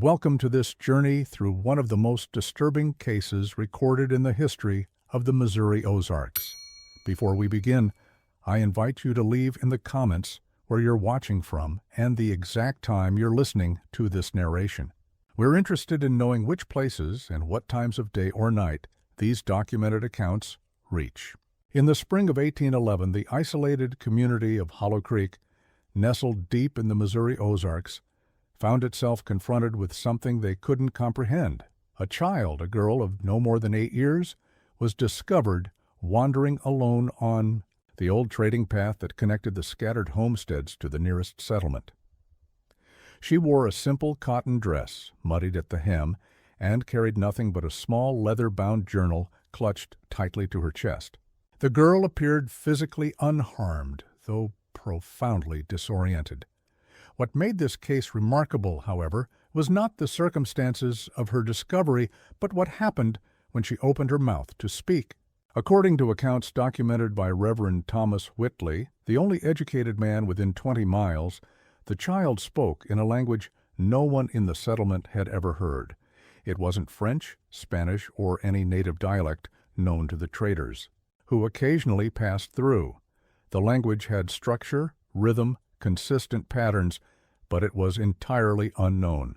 Welcome to this journey through one of the most disturbing cases recorded in the history of the Missouri Ozarks. Before we begin, I invite you to leave in the comments where you're watching from and the exact time you're listening to this narration. We're interested in knowing which places and what times of day or night these documented accounts reach. In the spring of 1811, the isolated community of Hollow Creek, nestled deep in the Missouri Ozarks, found itself confronted with something they couldn't comprehend. A child, a girl of no more than 8 years, was discovered wandering alone on the old trading path that connected the scattered homesteads to the nearest settlement. She wore a simple cotton dress, muddied at the hem, and carried nothing but a small leather-bound journal clutched tightly to her chest. The girl appeared physically unharmed, though profoundly disoriented. What made this case remarkable, however, was not the circumstances of her discovery, but what happened when she opened her mouth to speak. According to accounts documented by Reverend Thomas Whitley, the only educated man within 20 miles, the child spoke in a language no one in the settlement had ever heard. It wasn't French, Spanish, or any native dialect known to the traders, who occasionally passed through. The language had structure, rhythm, consistent patterns, but it was entirely unknown.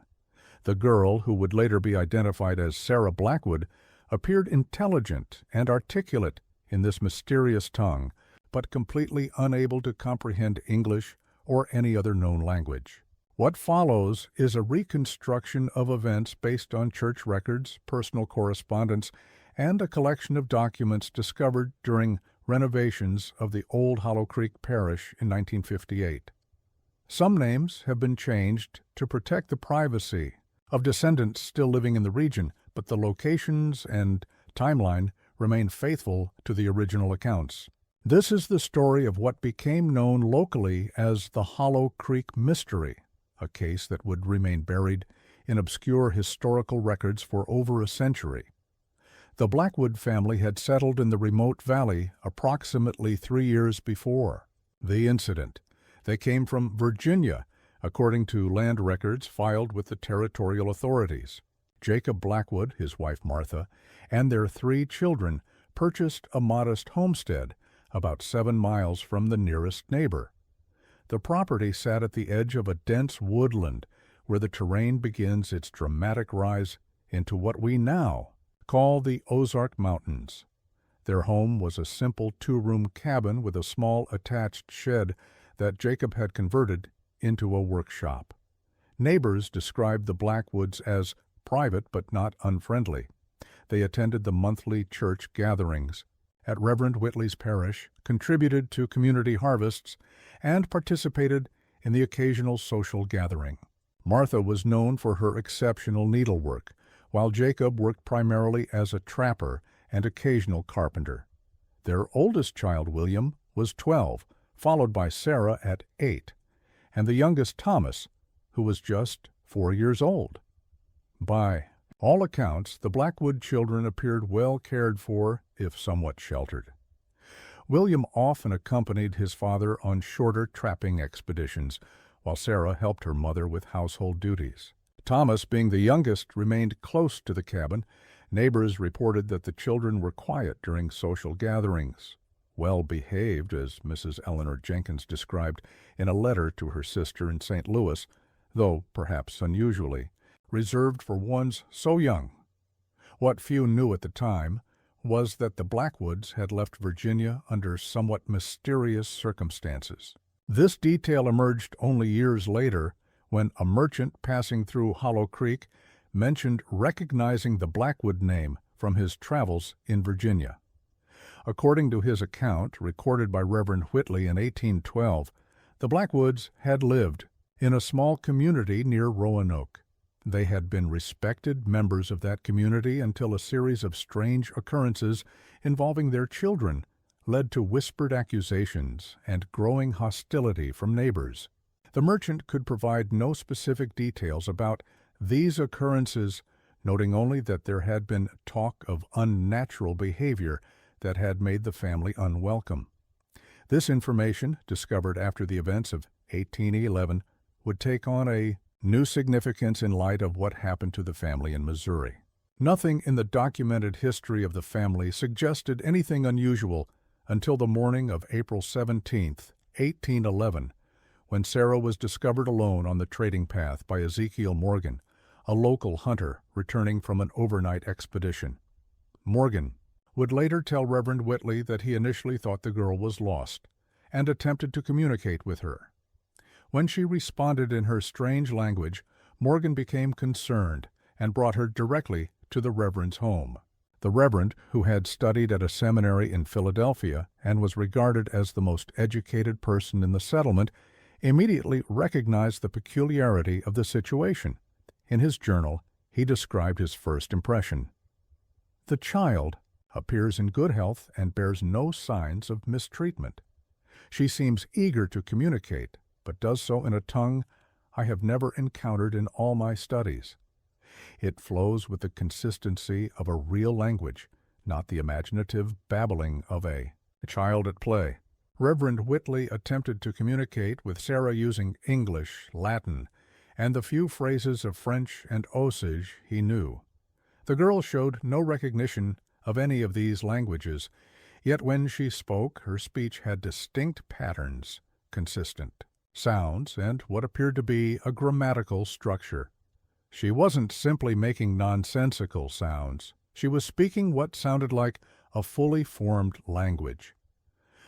The girl, who would later be identified as Sarah Blackwood, appeared intelligent and articulate in this mysterious tongue, but completely unable to comprehend English or any other known language. What follows is a reconstruction of events based on church records, personal correspondence, and a collection of documents discovered during renovations of the old Hollow Creek Parish in 1958. Some names have been changed to protect the privacy of descendants still living in the region, but the locations and timeline remain faithful to the original accounts. This is the story of what became known locally as the Hollow Creek Mystery, a case that would remain buried in obscure historical records for over a century. The Blackwood family had settled in the remote valley approximately 3 years before the incident. They came from Virginia, according to land records filed with the territorial authorities. Jacob Blackwood, his wife Martha, and their 3 children purchased a modest homestead about 7 miles from the nearest neighbor. The property sat at the edge of a dense woodland where the terrain begins its dramatic rise into what we now call the Ozark Mountains. Their home was a simple 2-room cabin with a small attached shed that Jacob had converted into a workshop. Neighbors described the Blackwoods as private but not unfriendly. They attended the monthly church gatherings at Reverend Whitley's parish, contributed to community harvests, and participated in the occasional social gathering. Martha was known for her exceptional needlework, while Jacob worked primarily as a trapper and occasional carpenter. Their oldest child, William, was 12, followed by Sarah at 8, and the youngest, Thomas, who was just 4 years old. By all accounts, the Blackwood children appeared well cared for, if somewhat sheltered. William often accompanied his father on shorter trapping expeditions, while Sarah helped her mother with household duties. Thomas, being the youngest, remained close to the cabin. Neighbors reported that the children were quiet during social gatherings, well-behaved, as Mrs. Eleanor Jenkins described in a letter to her sister in St. Louis, though perhaps unusually reserved for ones so young. What few knew at the time was that the Blackwoods had left Virginia under somewhat mysterious circumstances. This detail emerged only years later when a merchant passing through Hollow Creek mentioned recognizing the Blackwood name from his travels in Virginia. According to his account, recorded by Reverend Whitley in 1812, the Blackwoods had lived in a small community near Roanoke. They had been respected members of that community until a series of strange occurrences involving their children led to whispered accusations and growing hostility from neighbors. The merchant could provide no specific details about these occurrences, noting only that there had been talk of unnatural behavior that had made the family unwelcome. This information, discovered after the events of 1811, would take on a new significance in light of what happened to the family in Missouri. Nothing in the documented history of the family suggested anything unusual until the morning of April 17, 1811, when Sarah was discovered alone on the trading path by Ezekiel Morgan, a local hunter returning from an overnight expedition. Morgan would later tell Reverend Whitley that he initially thought the girl was lost and attempted to communicate with her. When she responded in her strange language, Morgan became concerned and brought her directly to the Reverend's home. The Reverend, who had studied at a seminary in Philadelphia and was regarded as the most educated person in the settlement, immediately recognized the peculiarity of the situation. In his journal, he described his first impression. "The child appears in good health and bears no signs of mistreatment. She seems eager to communicate, but does so in a tongue I have never encountered in all my studies. It flows with the consistency of a real language, not the imaginative babbling of a child at play." Reverend Whitley attempted to communicate with Sarah using English, Latin, and the few phrases of French and Osage he knew. The girl showed no recognition of any of these languages, yet when she spoke, her speech had distinct patterns, consistent sounds, and what appeared to be a grammatical structure. She wasn't simply making nonsensical sounds. She was speaking what sounded like a fully formed language.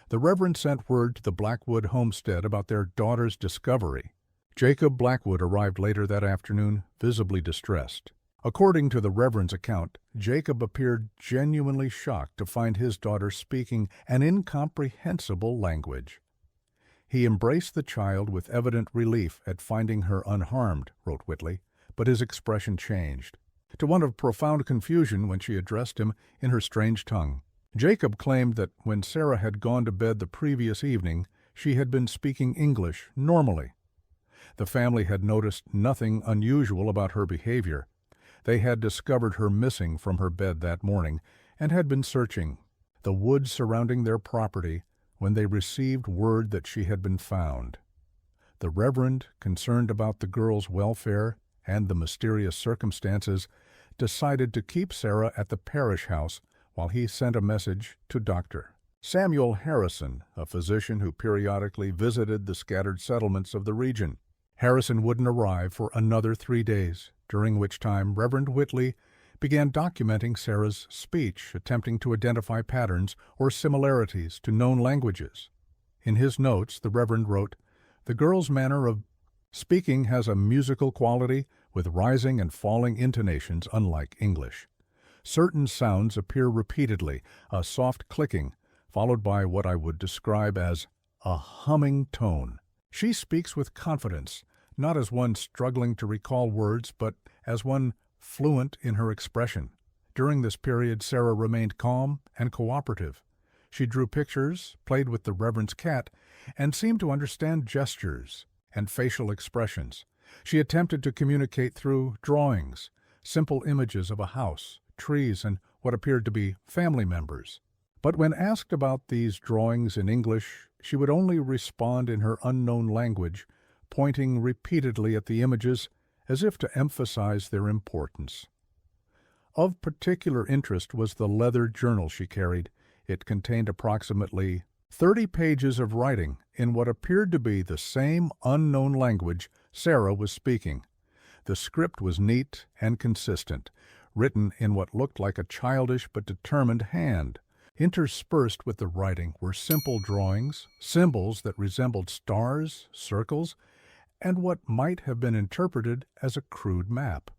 The Reverend sent word to the Blackwood homestead about their daughter's discovery. Jacob Blackwood arrived later that afternoon, visibly distressed. According to the Reverend's account, Jacob appeared genuinely shocked to find his daughter speaking an incomprehensible language. He embraced the child with evident relief at finding her unharmed, wrote Whitley, but his expression changed to one of profound confusion when she addressed him in her strange tongue. Jacob claimed that when Sarah had gone to bed the previous evening, she had been speaking English normally. The family had noticed nothing unusual about her behavior. They had discovered her missing from her bed that morning and had been searching the woods surrounding their property when they received word that she had been found. The Reverend, concerned about the girl's welfare and the mysterious circumstances, decided to keep Sarah at the parish house while he sent a message to Dr. Samuel Harrison, a physician who periodically visited the scattered settlements of the region. Harrison wouldn't arrive for another 3 days, during which time Reverend Whitley began documenting Sarah's speech, attempting to identify patterns or similarities to known languages. In his notes, the Reverend wrote, "The girl's manner of speaking has a musical quality with rising and falling intonations unlike English. Certain sounds appear repeatedly, a soft clicking, followed by what I would describe as a humming tone. She speaks with confidence, not as one struggling to recall words, but as one fluent in her expression." During this period, Sarah remained calm and cooperative. She drew pictures, played with the Reverend's cat, and seemed to understand gestures and facial expressions. She attempted to communicate through drawings, simple images of a house, trees, and what appeared to be family members. But when asked about these drawings in English, she would only respond in her unknown language, pointing repeatedly at the images as if to emphasize their importance. Of particular interest was the leather journal she carried. It contained approximately 30 pages of writing in what appeared to be the same unknown language Sarah was speaking. The script was neat and consistent, written in what looked like a childish but determined hand. Interspersed with the writing were simple drawings, symbols that resembled stars, circles, and what might have been interpreted as a crude map.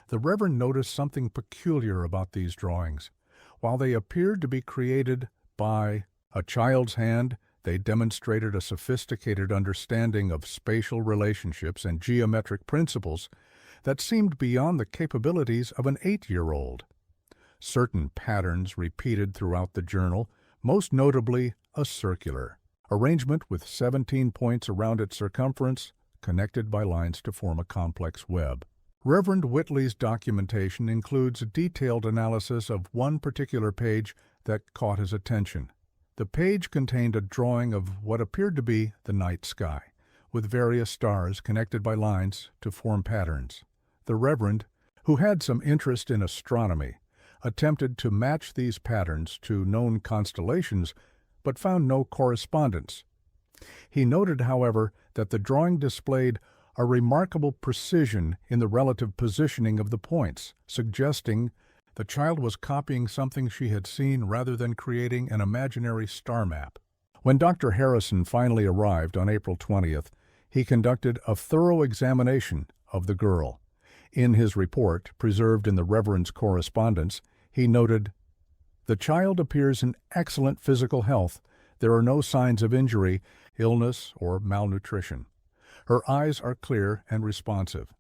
The Reverend noticed something peculiar about these drawings. While they appeared to be created by a child's hand, they demonstrated a sophisticated understanding of spatial relationships and geometric principles that seemed beyond the capabilities of an 8-year-old. Certain patterns repeated throughout the journal, most notably a circular arrangement with 17 points around its circumference, connected by lines to form a complex web. Reverend Whitley's documentation includes a detailed analysis of one particular page that caught his attention. The page contained a drawing of what appeared to be the night sky, with various stars connected by lines to form patterns. The Reverend, who had some interest in astronomy, attempted to match these patterns to known constellations, but found no correspondence. He noted, however, that the drawing displayed a remarkable precision in the relative positioning of the points, suggesting the child was copying something she had seen rather than creating an imaginary star map. When Dr. Harrison finally arrived on April 20th, he conducted a thorough examination of the girl. In his report, preserved in the Reverend's correspondence, he noted, "The child appears in excellent physical health. There are no signs of injury, illness, or malnutrition. Her eyes are clear and responsive.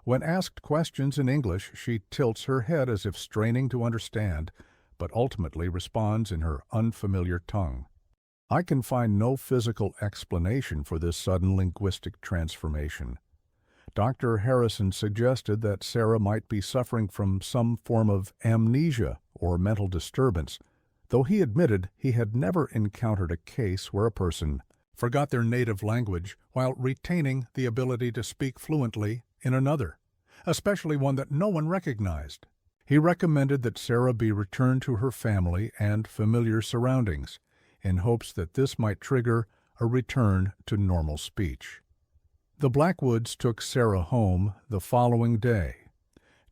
When asked questions in English, she tilts her head as if straining to understand, but ultimately responds in her unfamiliar tongue." I can find no physical explanation for this sudden linguistic transformation. Dr. Harrison suggested that Sarah might be suffering from some form of amnesia or mental disturbance, though he admitted he had never encountered a case where a person forgot their native language while retaining the ability to speak fluently in another, especially one that no one recognized. He recommended that Sarah be returned to her family and familiar surroundings, in hopes that this might trigger a return to normal speech. The Blackwoods took Sarah home the following day.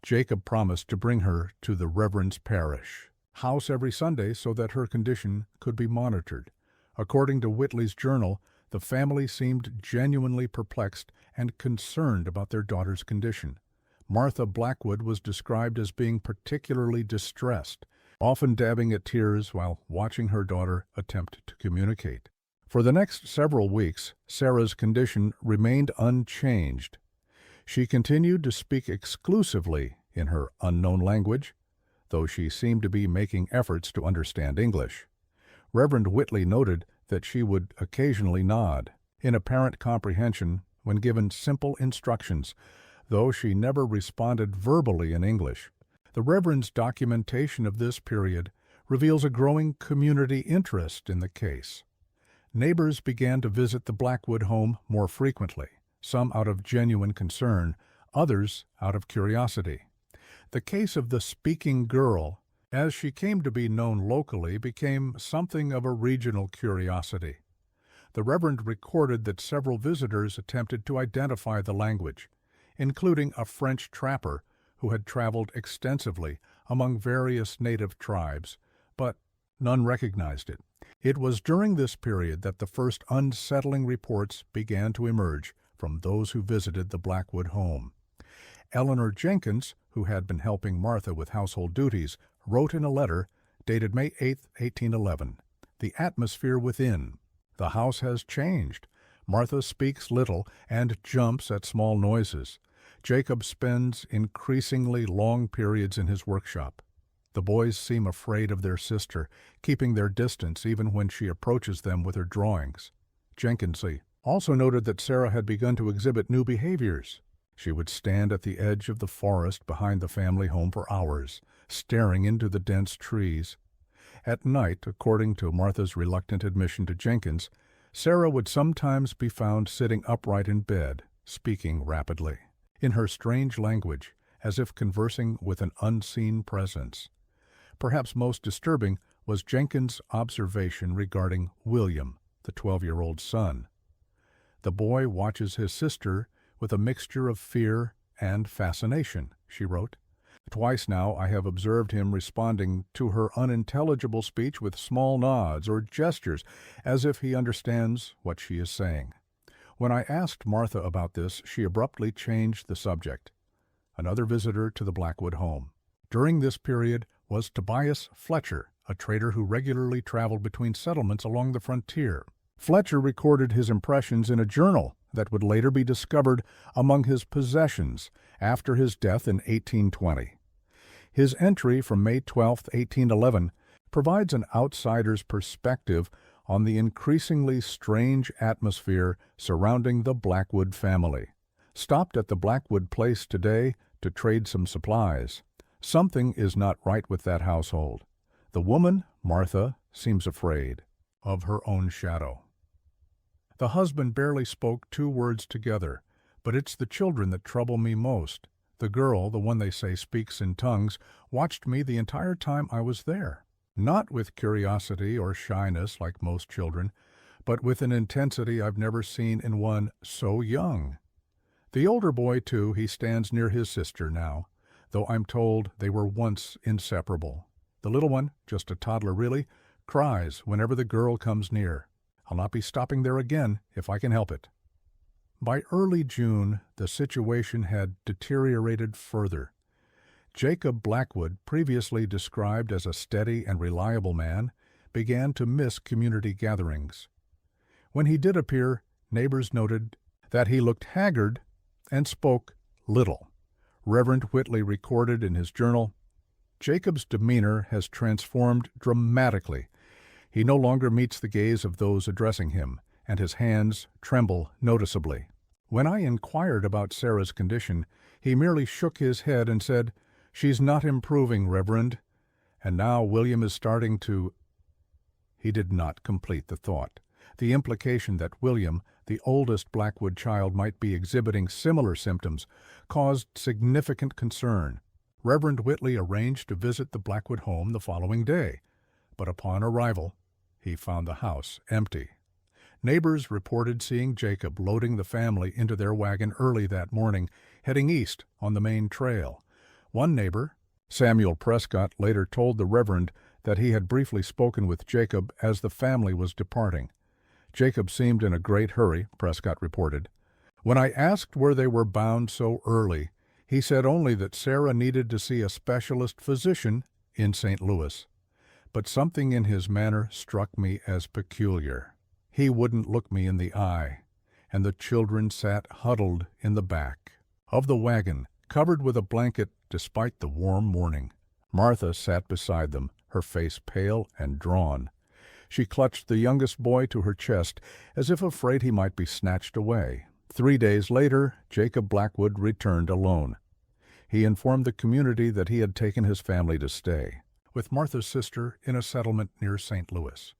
Jacob promised to bring her to the Reverend's parish house every Sunday so that her condition could be monitored. According to Whitley's journal, the family seemed genuinely perplexed and concerned about their daughter's condition. Martha Blackwood was described as being particularly distressed, often dabbing at tears while watching her daughter attempt to communicate. For the next several weeks, Sarah's condition remained unchanged. She continued to speak exclusively in her unknown language, though she seemed to be making efforts to understand English. Reverend Whitley noted that she would occasionally nod, in apparent comprehension when given simple instructions, though she never responded verbally in English. The Reverend's documentation of this period reveals a growing community interest in the case. Neighbors began to visit the Blackwood home more frequently, some out of genuine concern, others out of curiosity. The case of the speaking girl, as she came to be known locally, became something of a regional curiosity. The Reverend recorded that several visitors attempted to identify the language, including a French trapper who had traveled extensively among various native tribes, but none recognized it. It was during this period that the first unsettling reports began to emerge from those who visited the Blackwood home. Eleanor Jenkins, who had been helping Martha with household duties, wrote in a letter dated May 8, 1811, "The atmosphere within. The house has changed. Martha speaks little and jumps at small noises. Jacob spends increasingly long periods in his workshop. The boys seem afraid of their sister, keeping their distance even when she approaches them with her drawings." Jenkins also noted that Sarah had begun to exhibit new behaviors. She would stand at the edge of the forest behind the family home for hours, staring into the dense trees. At night, according to Martha's reluctant admission to Jenkins, Sarah would sometimes be found sitting upright in bed, speaking rapidly, in her strange language, as if conversing with an unseen presence. Perhaps most disturbing was Jenkins' observation regarding William, the 12-year-old son. "The boy watches his sister with a mixture of fear and fascination," she wrote. "Twice now I have observed him responding to her unintelligible speech with small nods or gestures, as if he understands what she is saying." When I asked Martha about this, she abruptly changed the subject. Another visitor to the Blackwood home during this period was Tobias Fletcher, a trader who regularly traveled between settlements along the frontier. Fletcher recorded his impressions in a journal that would later be discovered among his possessions after his death in 1820. His entry from May 12, 1811, provides an outsider's perspective on the increasingly strange atmosphere surrounding the Blackwood family. "Stopped at the Blackwood place today to trade some supplies. Something is not right with that household. The woman, Martha, seems afraid of her own shadow." The husband barely spoke 2 words together, but it's the children that trouble me most. The girl, the one they say speaks in tongues, watched me the entire time I was there. Not with curiosity or shyness like most children, but with an intensity I've never seen in one so young. The older boy, too, he stands near his sister now, though I'm told they were once inseparable. The little one, just a toddler really, cries whenever the girl comes near. I'll not be stopping there again if I can help it. By early June, the situation had deteriorated further. Jacob Blackwood, previously described as a steady and reliable man, began to miss community gatherings. When he did appear, neighbors noted that he looked haggard and spoke little. Reverend Whitley recorded in his journal, "Jacob's demeanor has transformed dramatically. He no longer meets the gaze of those addressing him, and his hands tremble noticeably." When I inquired about Sarah's condition, he merely shook his head and said, "She's not improving, Reverend, and now William is starting to—" He did not complete the thought. The implication that William, the oldest Blackwood child, might be exhibiting similar symptoms caused significant concern. Reverend Whitley arranged to visit the Blackwood home the following day, but upon arrival, he found the house empty. Neighbors reported seeing Jacob loading the family into their wagon early that morning, heading east on the main trail. One neighbor, Samuel Prescott, later told the Reverend that he had briefly spoken with Jacob as the family was departing. Jacob seemed in a great hurry, Prescott reported. When I asked where they were bound so early, he said only that Sarah needed to see a specialist physician in St. Louis. But something in his manner struck me as peculiar. He wouldn't look me in the eye, and the children sat huddled in the back of the wagon, covered with a blanket despite the warm morning. Martha sat beside them, her face pale and drawn. She clutched the youngest boy to her chest, as if afraid he might be snatched away. 3 days later, Jacob Blackwood returned alone. He informed the community that he had taken his family to stay with Martha's sister in a settlement near St. Louis.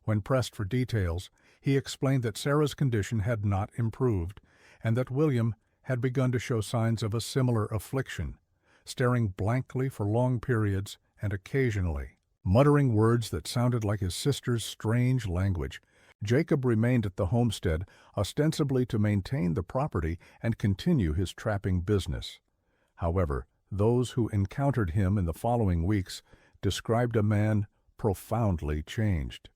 When pressed for details, he explained that Sarah's condition had not improved, and that William had begun to show signs of a similar affliction, staring blankly for long periods and occasionally muttering words that sounded like his sister's strange language. Jacob remained at the homestead, ostensibly to maintain the property and continue his trapping business. However, those who encountered him in the following weeks described a man profoundly changed.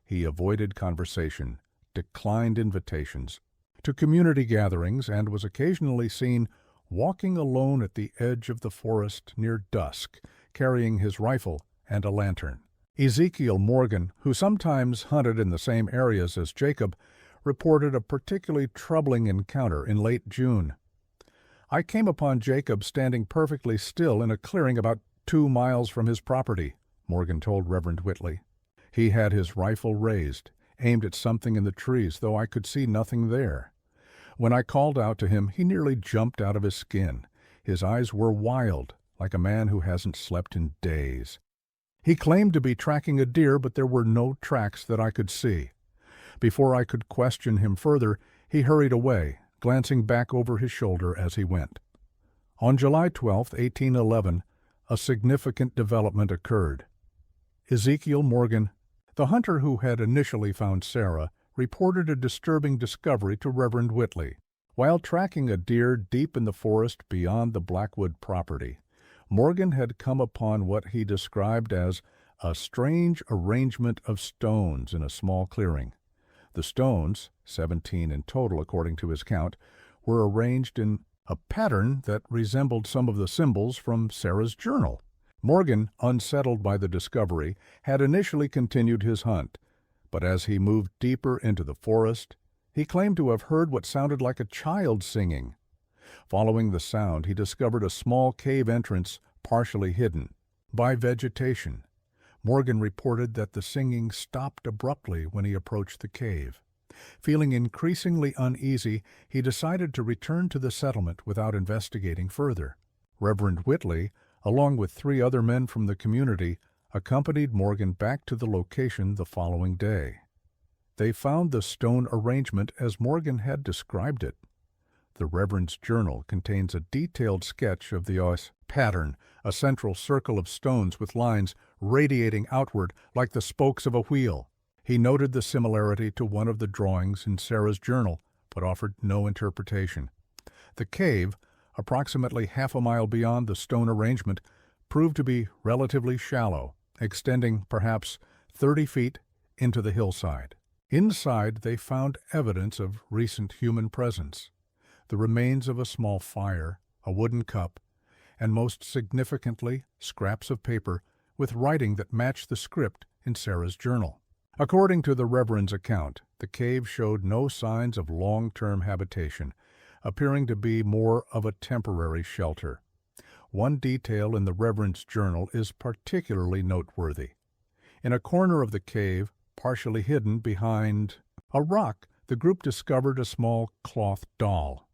He avoided conversation, declined invitations to community gatherings, and was occasionally seen walking alone at the edge of the forest near dusk, carrying his rifle and a lantern. Ezekiel Morgan, who sometimes hunted in the same areas as Jacob, reported a particularly troubling encounter in late June. "I came upon Jacob standing perfectly still in a clearing about 2 miles from his property," Morgan told Reverend Whitley. "He had his rifle raised, aimed at something in the trees, though I could see nothing there. When I called out to him, he nearly jumped out of his skin. His eyes were wild, like a man who hasn't slept in days. He claimed to be tracking a deer, but there were no tracks that I could see. Before I could question him further, he hurried away, glancing back over his shoulder as he went." On July 12, 1811, a significant development occurred. Ezekiel Morgan, the hunter who had initially found Sarah, reported a disturbing discovery to Reverend Whitley. While tracking a deer deep in the forest beyond the Blackwood property, Morgan had come upon what he described as a strange arrangement of stones in a small clearing. The stones, 17 in total according to his count, were arranged in a pattern that resembled some of the symbols from Sarah's journal. Morgan, unsettled by the discovery, had initially continued his hunt, but as he moved deeper into the forest, he claimed to have heard what sounded like a child singing. Following the sound, he discovered a small cave entrance partially hidden by vegetation. Morgan reported that the singing stopped abruptly when he approached the cave. Feeling increasingly uneasy, he decided to return to the settlement without investigating further. Reverend Whitley, along with 3 other men from the community, accompanied Morgan back to the location the following day. they found the stone arrangement as Morgan had described it. The Reverend's journal contains a detailed sketch of the pattern, a central circle of stones with lines radiating outward like the spokes of a wheel. He noted the similarity to one of the drawings in Sarah's journal, but offered no interpretation. The cave, approximately half a mile beyond the stone arrangement, proved to be relatively shallow, extending perhaps 30 feet into the hillside. Inside, they found evidence of recent human presence: the remains of a small fire, a wooden cup, and most significantly, scraps of paper with writing that matched the script in Sarah's journal. According to the Reverend's account, the cave showed no signs of long-term habitation, appearing to be more of a temporary shelter. One detail in the Reverend's journal is particularly noteworthy. In a corner of the cave, partially hidden behind a rock, the group discovered a small cloth doll.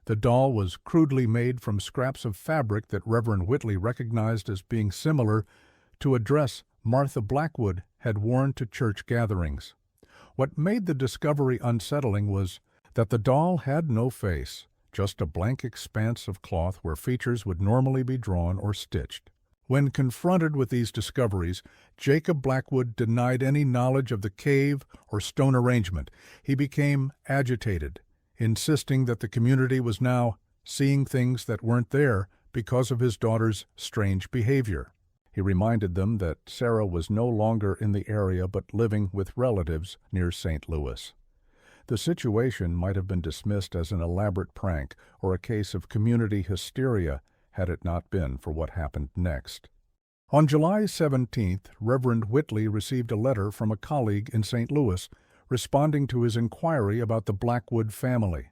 The doll was crudely made from scraps of fabric that Reverend Whitley recognized as being similar to a dress Martha Blackwood had worn to church gatherings. What made the discovery unsettling was that the doll had no face, just a blank expanse of cloth where features would normally be drawn or stitched. When confronted with these discoveries, Jacob Blackwood denied any knowledge of the cave or stone arrangement. He became agitated, insisting that the community was now seeing things that weren't there because of his daughter's strange behavior. He reminded them that Sarah was no longer in the area but living with relatives near St. Louis. The situation might have been dismissed as an elaborate prank or a case of community hysteria had it not been for what happened next. On July 17th, Reverend Whitley received a letter from a colleague in St. Louis responding to his inquiry about the Blackwood family.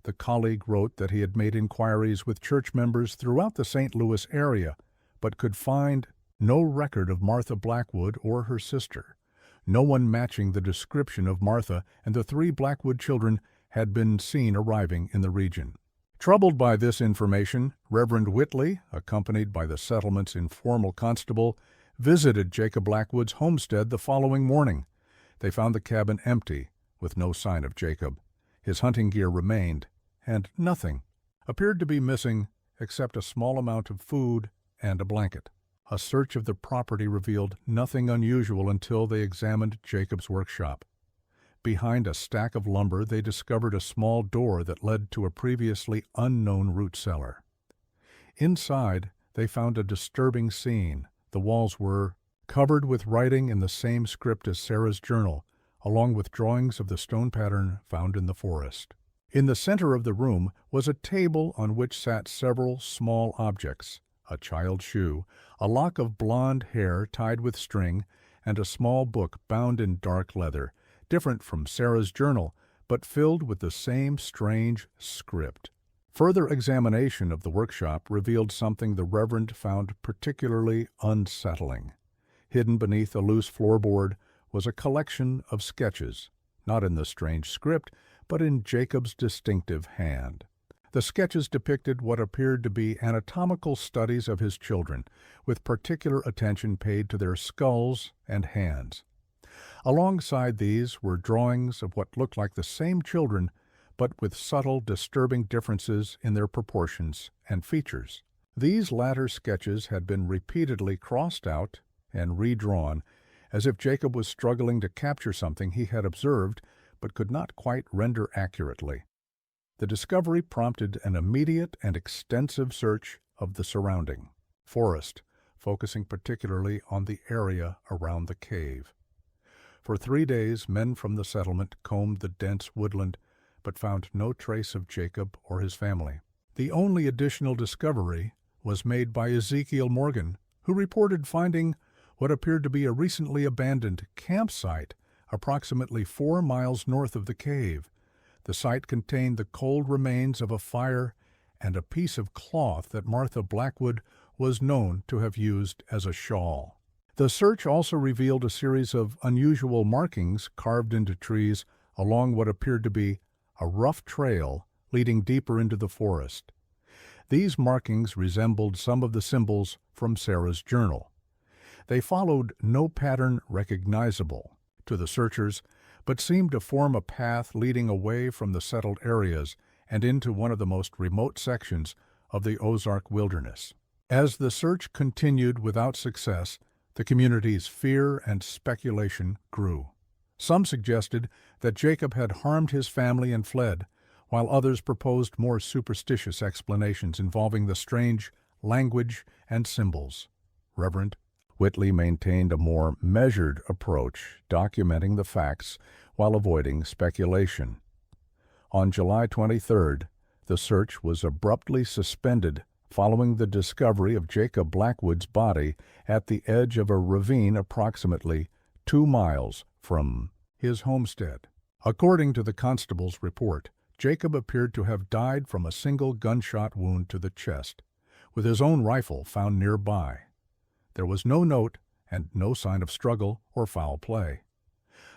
The colleague wrote that he had made inquiries with church members throughout the St. Louis area, but could find no record of Martha Blackwood or her sister. No one matching the description of Martha and the 3 Blackwood children had been seen arriving in the region. Troubled by this information, Reverend Whitley, accompanied by the settlement's informal constable, visited Jacob Blackwood's homestead the following morning. They found the cabin empty, with no sign of Jacob. His hunting gear remained, and nothing appeared to be missing except a small amount of food and a blanket. A search of the property revealed nothing unusual until they examined Jacob's workshop. Behind a stack of lumber, they discovered a small door that led to a previously unknown root cellar. Inside, they found a disturbing scene. The walls were covered with writing in the same script as Sarah's journal, along with drawings of the stone pattern found in the forest. In the center of the room was a table on which sat several small objects: a child's shoe, a lock of blonde hair tied with string, and a small book bound in dark leather, different from Sarah's journal, but filled with the same strange script. Further examination of the workshop revealed something the Reverend found particularly unsettling. Hidden beneath a loose floorboard was a collection of sketches, not in the strange script, but in Jacob's distinctive hand. The sketches depicted what appeared to be anatomical studies of his children, with particular attention paid to their skulls and hands. Alongside these were drawings of what looked like the same children, but with subtle, disturbing differences in their proportions and features. These latter sketches had been repeatedly crossed out and redrawn, as if Jacob was struggling to capture something he had observed but could not quite render accurately. The discovery prompted an immediate and extensive search of the surrounding forest, focusing particularly on the area around the cave. For 3 days, men from the settlement combed the dense woodland, but found no trace of Jacob or his family. The only additional discovery was made by Ezekiel Morgan, who reported finding what appeared to be a recently abandoned campsite approximately 4 miles north of the cave. The site contained the cold remains of a fire and a piece of cloth that Martha Blackwood was known to have used as a shawl. The search also revealed a series of unusual markings carved into trees along what appeared to be a rough trail leading deeper into the forest. These markings resembled some of the symbols from Sarah's journal. They followed no pattern recognizable to the searchers, but seemed to form a path leading away from the settled areas and into one of the most remote sections of the Ozark wilderness. As the search continued without success, the community's fear and speculation grew. Some suggested that Jacob had harmed his family and fled, while others proposed more superstitious explanations involving the strange language and symbols. Reverend Whitley maintained a more measured approach, documenting the facts while avoiding speculation. On July 23rd, the search was abruptly suspended following the discovery of Jacob Blackwood's body at the edge of a ravine approximately 2 miles from his homestead. According to the constable's report, Jacob appeared to have died from a single gunshot wound to the chest, with his own rifle found nearby. There was no note and no sign of struggle or foul play.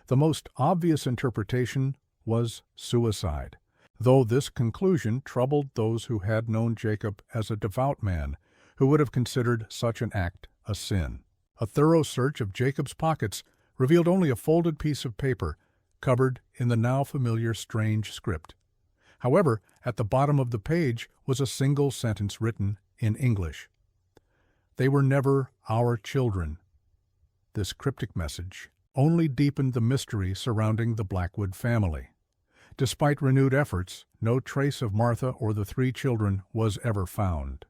The most obvious interpretation was suicide, though this conclusion troubled those who had known Jacob as a devout man who would have considered such an act a sin. A thorough search of Jacob's pockets revealed only a folded piece of paper covered in the now familiar strange script. However, at the bottom of the page was a single sentence written in English. "They were never our children." This cryptic message only deepened the mystery surrounding the Blackwood family. Despite renewed efforts, no trace of Martha or the 3 children was ever found.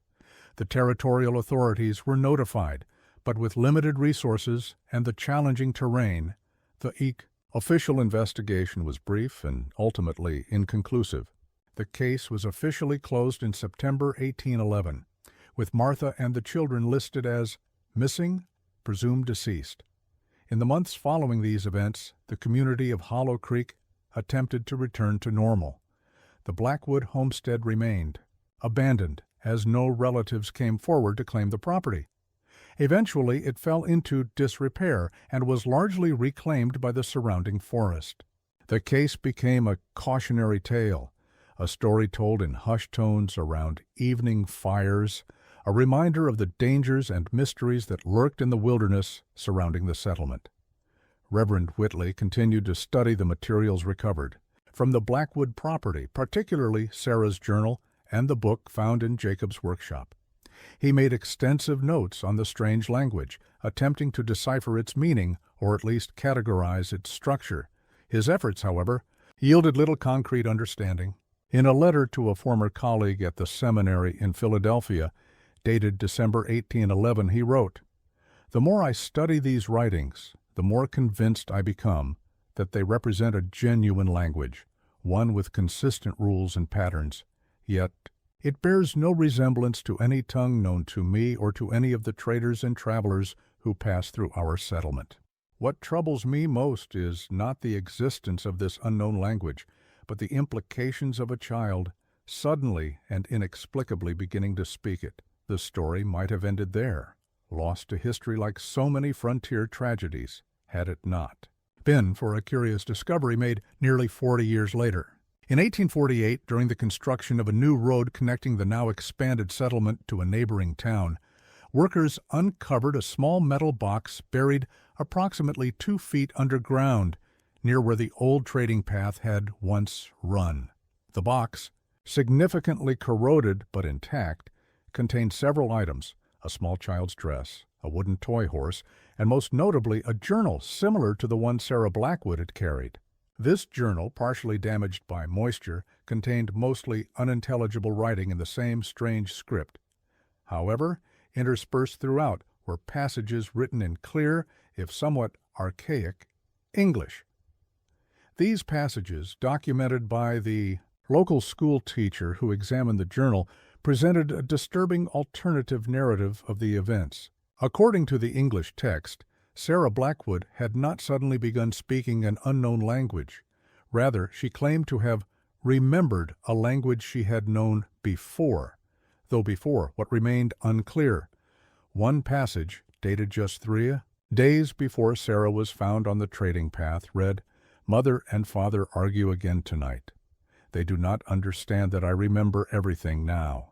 The territorial authorities were notified, but with limited resources and the challenging terrain, the official investigation was brief and ultimately inconclusive. The case was officially closed in September 1811, with Martha and the children listed as missing, presumed deceased. In the months following these events, the community of Hollow Creek attempted to return to normal. The Blackwood homestead remained, abandoned, as no relatives came forward to claim the property. Eventually, it fell into disrepair and was largely reclaimed by the surrounding forest. The case became a cautionary tale, a story told in hushed tones around evening fires, a reminder of the dangers and mysteries that lurked in the wilderness surrounding the settlement. Reverend Whitley continued to study the materials recovered from the Blackwood property, particularly Sarah's journal and the book found in Jacob's workshop. He made extensive notes on the strange language, attempting to decipher its meaning or at least categorize its structure. His efforts, however, yielded little concrete understanding. In a letter to a former colleague at the seminary in Philadelphia, dated December 1811, he wrote, "The more I study these writings, the more convinced I become that they represent a genuine language, one with consistent rules and patterns, yet it bears no resemblance to any tongue known to me or to any of the traders and travelers who pass through our settlement. What troubles me most is not the existence of this unknown language, but the implications of a child suddenly and inexplicably beginning to speak it. The story might have ended there, lost to history like so many frontier tragedies, had it not been for a curious discovery made nearly 40 years later. In 1848, during the construction of a new road connecting the now expanded settlement to a neighboring town, workers uncovered a small metal box buried approximately 2 feet underground, near where the old trading path had once run. The box, significantly corroded but intact, contained several items: a small child's dress, a wooden toy horse, and most notably a journal similar to the one Sarah Blackwood had carried. This journal, partially damaged by moisture, contained mostly unintelligible writing in the same strange script. However, interspersed throughout were passages written in clear, if somewhat archaic, English. These passages, documented by the local school teacher who examined the journal, presented a disturbing alternative narrative of the events. According to the English text, Sarah Blackwood had not suddenly begun speaking an unknown language. Rather, she claimed to have remembered a language she had known before, though before what remained unclear. One passage, dated just 3 days before Sarah was found on the trading path, read, "Mother and father argue again tonight. They do not understand that I remember everything now.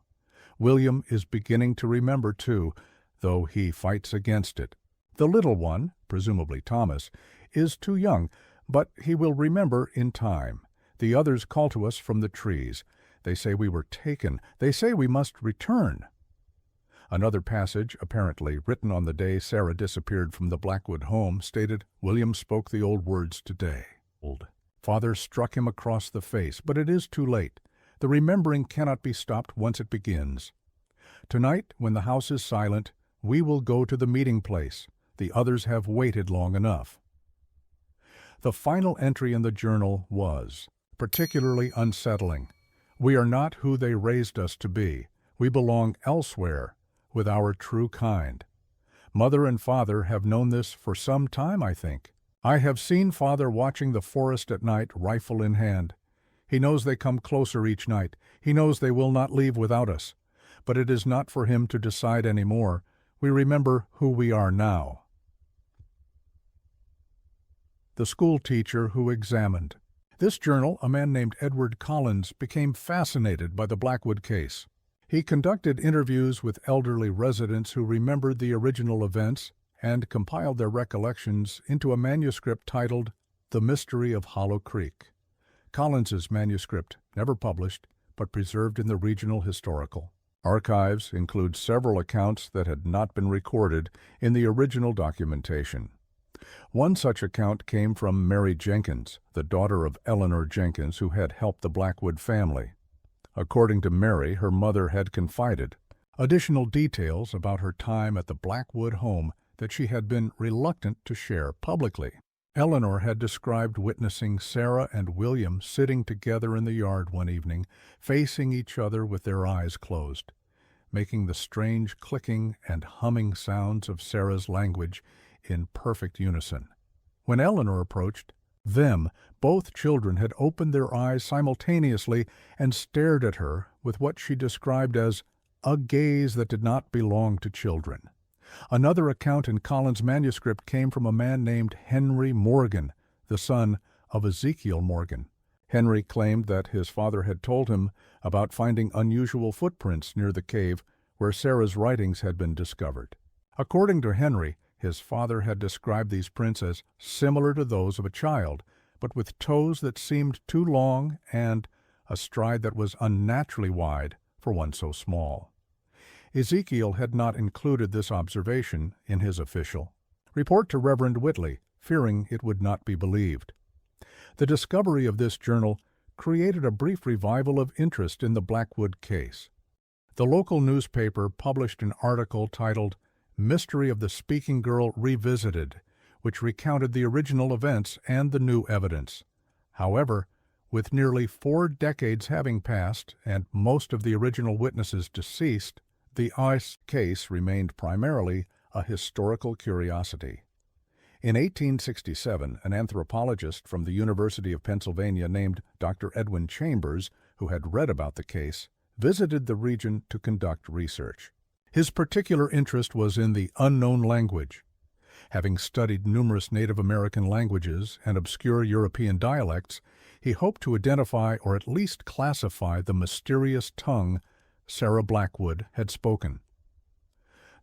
William is beginning to remember too, though he fights against it. The little one, presumably Thomas, is too young, But he will remember in time. The others call to us from the trees. They say we were taken. They say we must return. Another passage, apparently written on the day Sarah disappeared from the Blackwood home, stated, "William spoke the old words today. Father struck him across the face, but it is too late. The remembering cannot be stopped once it begins. Tonight, when the house is silent, we will go to the meeting place. The others have waited long enough." The final entry in the journal was particularly unsettling. "We are not who they raised us to be. We belong elsewhere, with our true kind. Mother and Father have known this for some time, I think. I have seen Father watching the forest at night, rifle in hand. He knows they come closer each night. He knows they will not leave without us. But it is not for him to decide any more. We remember who we are now." The school teacher who examined. This journal, a man named Edward Collins, became fascinated by the Blackwood case. He conducted interviews with elderly residents who remembered the original events and compiled their recollections into a manuscript titled The Mystery of Hollow Creek. Collins's manuscript, never published, but preserved in the Regional Historical Archives, includes several accounts that had not been recorded in the original documentation. One such account came from Mary Jenkins, the daughter of Eleanor Jenkins, who had helped the Blackwood family. According to Mary, her mother had confided additional details about her time at the Blackwood home that she had been reluctant to share publicly. Eleanor had described witnessing Sarah and William sitting together in the yard one evening, facing each other with their eyes closed, making the strange clicking and humming sounds of Sarah's language in perfect unison. When Eleanor approached them, both children had opened their eyes simultaneously and stared at her with what she described as a gaze that did not belong to children. Another account in Collins' manuscript came from a man named Henry Morgan, the son of Ezekiel Morgan. Henry claimed that his father had told him about finding unusual footprints near the cave where Sarah's writings had been discovered. According to Henry, his father had described these prints as similar to those of a child, but with toes that seemed too long and a stride that was unnaturally wide for one so small. Ezekiel had not included this observation in his official report to Reverend Whitley, fearing it would not be believed. The discovery of this journal created a brief revival of interest in the Blackwood case. The local newspaper published an article titled Mystery of the Speaking Girl Revisited, which recounted the original events and the new evidence. However, with nearly 4 decades having passed and most of the original witnesses deceased, the ice case remained primarily a historical curiosity. In 1867, an anthropologist from the University of Pennsylvania named Dr. Edwin Chambers, who had read about the case, visited the region to conduct research. His particular interest was in the unknown language. Having studied numerous Native American languages and obscure European dialects, he hoped to identify or at least classify the mysterious tongue Sarah Blackwood had spoken.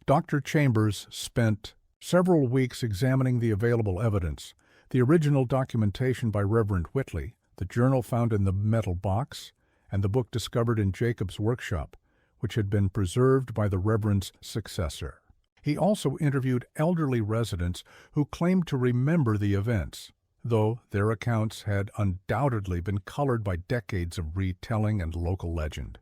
Dr. Chambers spent several weeks examining the available evidence, the original documentation by Reverend Whitley, the journal found in the metal box, and the book discovered in Jacob's workshop, which had been preserved by the Reverend's successor. He also interviewed elderly residents who claimed to remember the events, though their accounts had undoubtedly been colored by decades of retelling and local legend.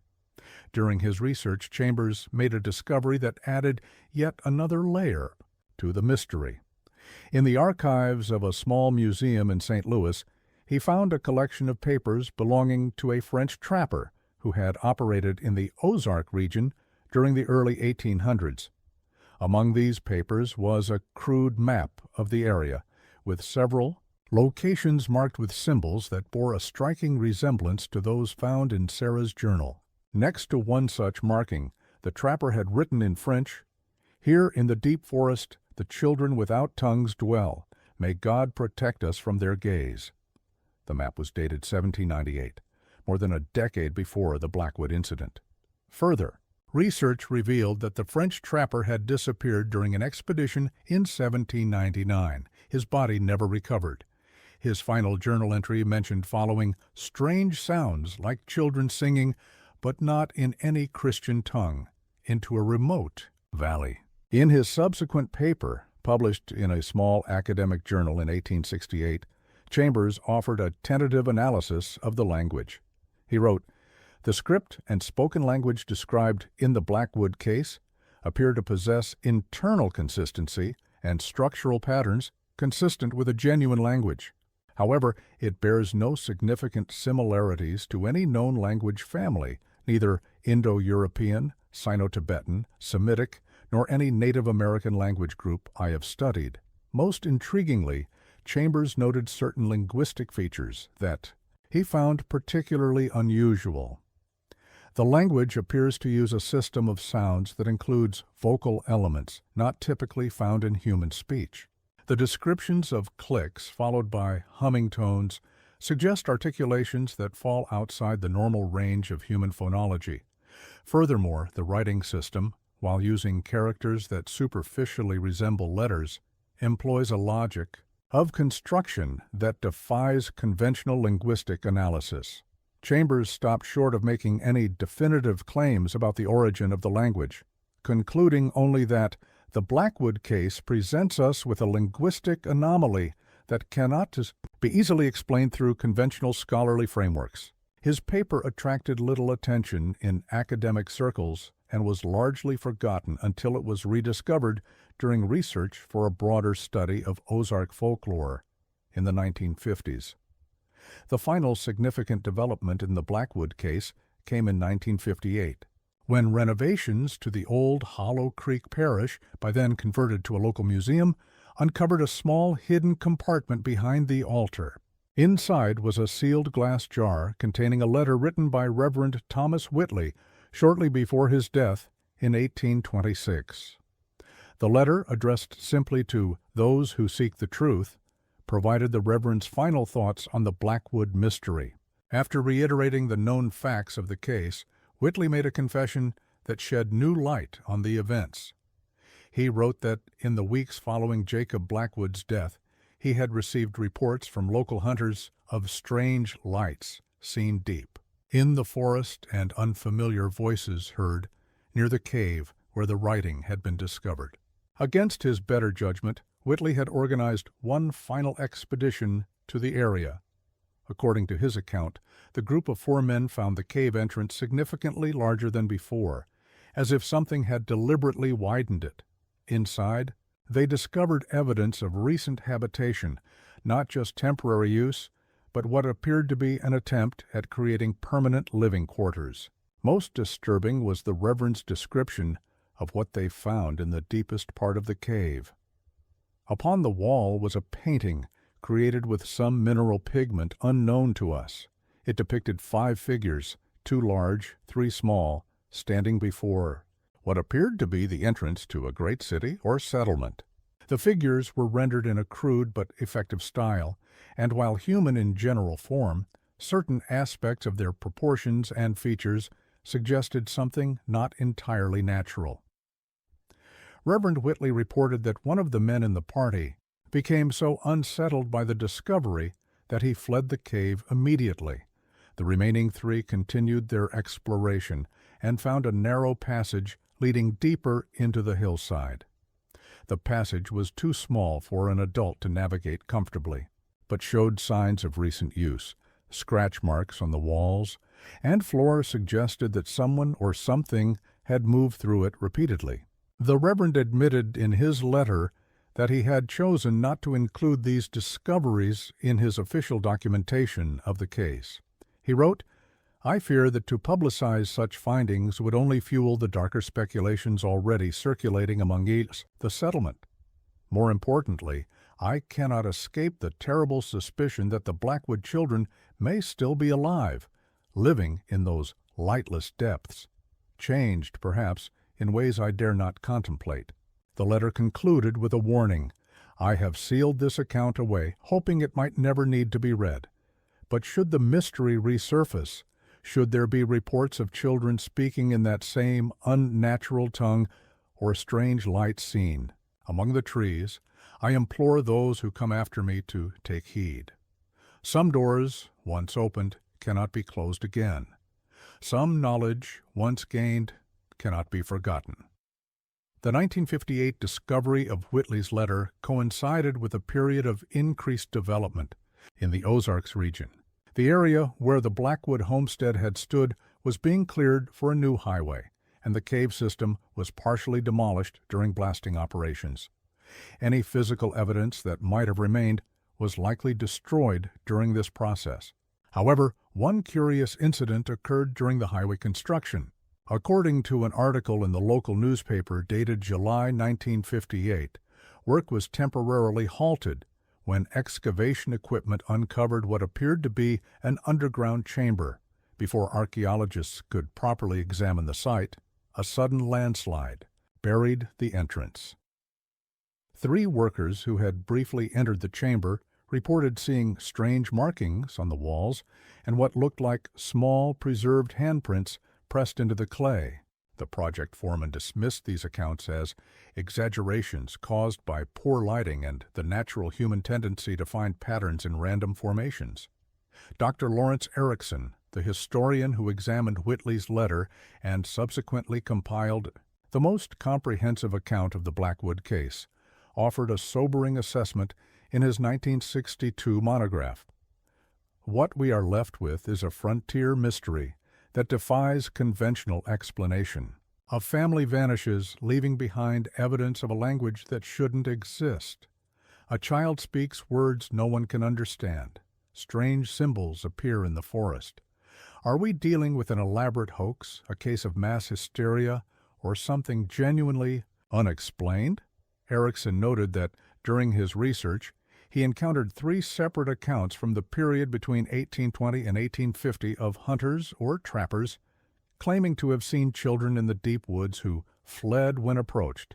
During his research, Chambers made a discovery that added yet another layer to the mystery. In the archives of a small museum in St. Louis, he found a collection of papers belonging to a French trapper who had operated in the Ozark region during the early 1800s. Among these papers was a crude map of the area, with several locations marked with symbols that bore a striking resemblance to those found in Sarah's journal. Next to one such marking, the trapper had written in French, "Here in the deep forest the children without tongues dwell. May God protect us from their gaze." The map was dated 1798, more than a decade before the Blackwood incident. Further, research revealed that the French trapper had disappeared during an expedition in 1799. His body never recovered. His final journal entry mentioned following strange sounds like children singing, but not in any Christian tongue, into a remote valley. In his subsequent paper, published in a small academic journal in 1868, Chambers offered a tentative analysis of the language. He wrote, "The script and spoken language described in the Blackwood case appear to possess internal consistency and structural patterns consistent with a genuine language. However, it bears no significant similarities to any known language family, neither Indo-European, Sino-Tibetan, Semitic, nor any Native American language group I have studied." Most intriguingly, Chambers noted certain linguistic features that he found particularly unusual. The language appears to use a system of sounds that includes vocal elements not typically found in human speech. The descriptions of clicks followed by humming tones suggest articulations that fall outside the normal range of human phonology. Furthermore, the writing system, while using characters that superficially resemble letters, employs a logic of construction that defies conventional linguistic analysis. Chambers stopped short of making any definitive claims about the origin of the language, concluding only that the Blackwood case presents us with a linguistic anomaly that cannot be easily explained through conventional scholarly frameworks. His paper attracted little attention in academic circles and was largely forgotten until it was rediscovered during research for a broader study of Ozark folklore in the 1950s. The final significant development in the Blackwood case came in 1958, when renovations to the old Hollow Creek Parish, by then converted to a local museum, uncovered a small hidden compartment behind the altar. Inside was a sealed glass jar containing a letter written by Reverend Thomas Whitley shortly before his death in 1826. The letter, addressed simply to "those who seek the truth," provided the Reverend's final thoughts on the Blackwood mystery. After reiterating the known facts of the case, Whitley made a confession that shed new light on the events. He wrote that in the weeks following Jacob Blackwood's death, he had received reports from local hunters of strange lights seen deep in the forest and unfamiliar voices heard near the cave where the writing had been discovered. Against his better judgment, Whitley had organized one final expedition to the area. According to his account, the group of 4 men found the cave entrance significantly larger than before, as if something had deliberately widened it. Inside, they discovered evidence of recent habitation, not just temporary use, but what appeared to be an attempt at creating permanent living quarters. Most disturbing was the Reverend's description of what they found in the deepest part of the cave. Upon the wall was a painting created with some mineral pigment unknown to us. It depicted 5 figures, 2 large, 3 small, standing before what appeared to be the entrance to a great city or settlement. The figures were rendered in a crude but effective style, and while human in general form, certain aspects of their proportions and features suggested something not entirely natural. Reverend Whitley reported that one of the men in the party became so unsettled by the discovery that he fled the cave immediately. The remaining 3 continued their exploration and found a narrow passage leading deeper into the hillside. The passage was too small for an adult to navigate comfortably, but showed signs of recent use. Scratch marks on the walls and floor suggested that someone or something had moved through it repeatedly. The Reverend admitted in his letter that he had chosen not to include these discoveries in his official documentation of the case. He wrote, "I fear that to publicize such findings would only fuel the darker speculations already circulating among the settlement. More importantly, I cannot escape the terrible suspicion that the Blackwood children may still be alive, living in those lightless depths, changed, perhaps, in ways I dare not contemplate." The letter concluded with a warning. "I have sealed this account away, hoping it might never need to be read. But should the mystery resurface, should there be reports of children speaking in that same unnatural tongue, or strange lights seen among the trees, I implore those who come after me to take heed." Some doors, once opened, cannot be closed again. Some knowledge, once gained, cannot be forgotten. The 1958 discovery of Whitley's letter coincided with a period of increased development in the Ozarks region. The area where the Blackwood homestead had stood was being cleared for a new highway, and the cave system was partially demolished during blasting operations. Any physical evidence that might have remained was likely destroyed during this process. However, one curious incident occurred during the highway construction. According to an article in the local newspaper dated July 1958, work was temporarily halted when excavation equipment uncovered what appeared to be an underground chamber. Before archaeologists could properly examine the site, a sudden landslide buried the entrance. 3 workers who had briefly entered the chamber reported seeing strange markings on the walls and what looked like small preserved handprints pressed into the clay. The project foreman dismissed these accounts as exaggerations caused by poor lighting and the natural human tendency to find patterns in random formations. Dr. Lawrence Erickson, the historian who examined Whitley's letter and subsequently compiled the most comprehensive account of the Blackwood case, offered a sobering assessment in his 1962 monograph. What we are left with is a frontier mystery that defies conventional explanation. A family vanishes, leaving behind evidence of a language that shouldn't exist. A child speaks words no one can understand. Strange symbols appear in the forest. Are we dealing with an elaborate hoax, a case of mass hysteria, or something genuinely unexplained? Erickson noted that during his research, he encountered 3 separate accounts from the period between 1820 and 1850 of hunters or trappers claiming to have seen children in the deep woods who fled when approached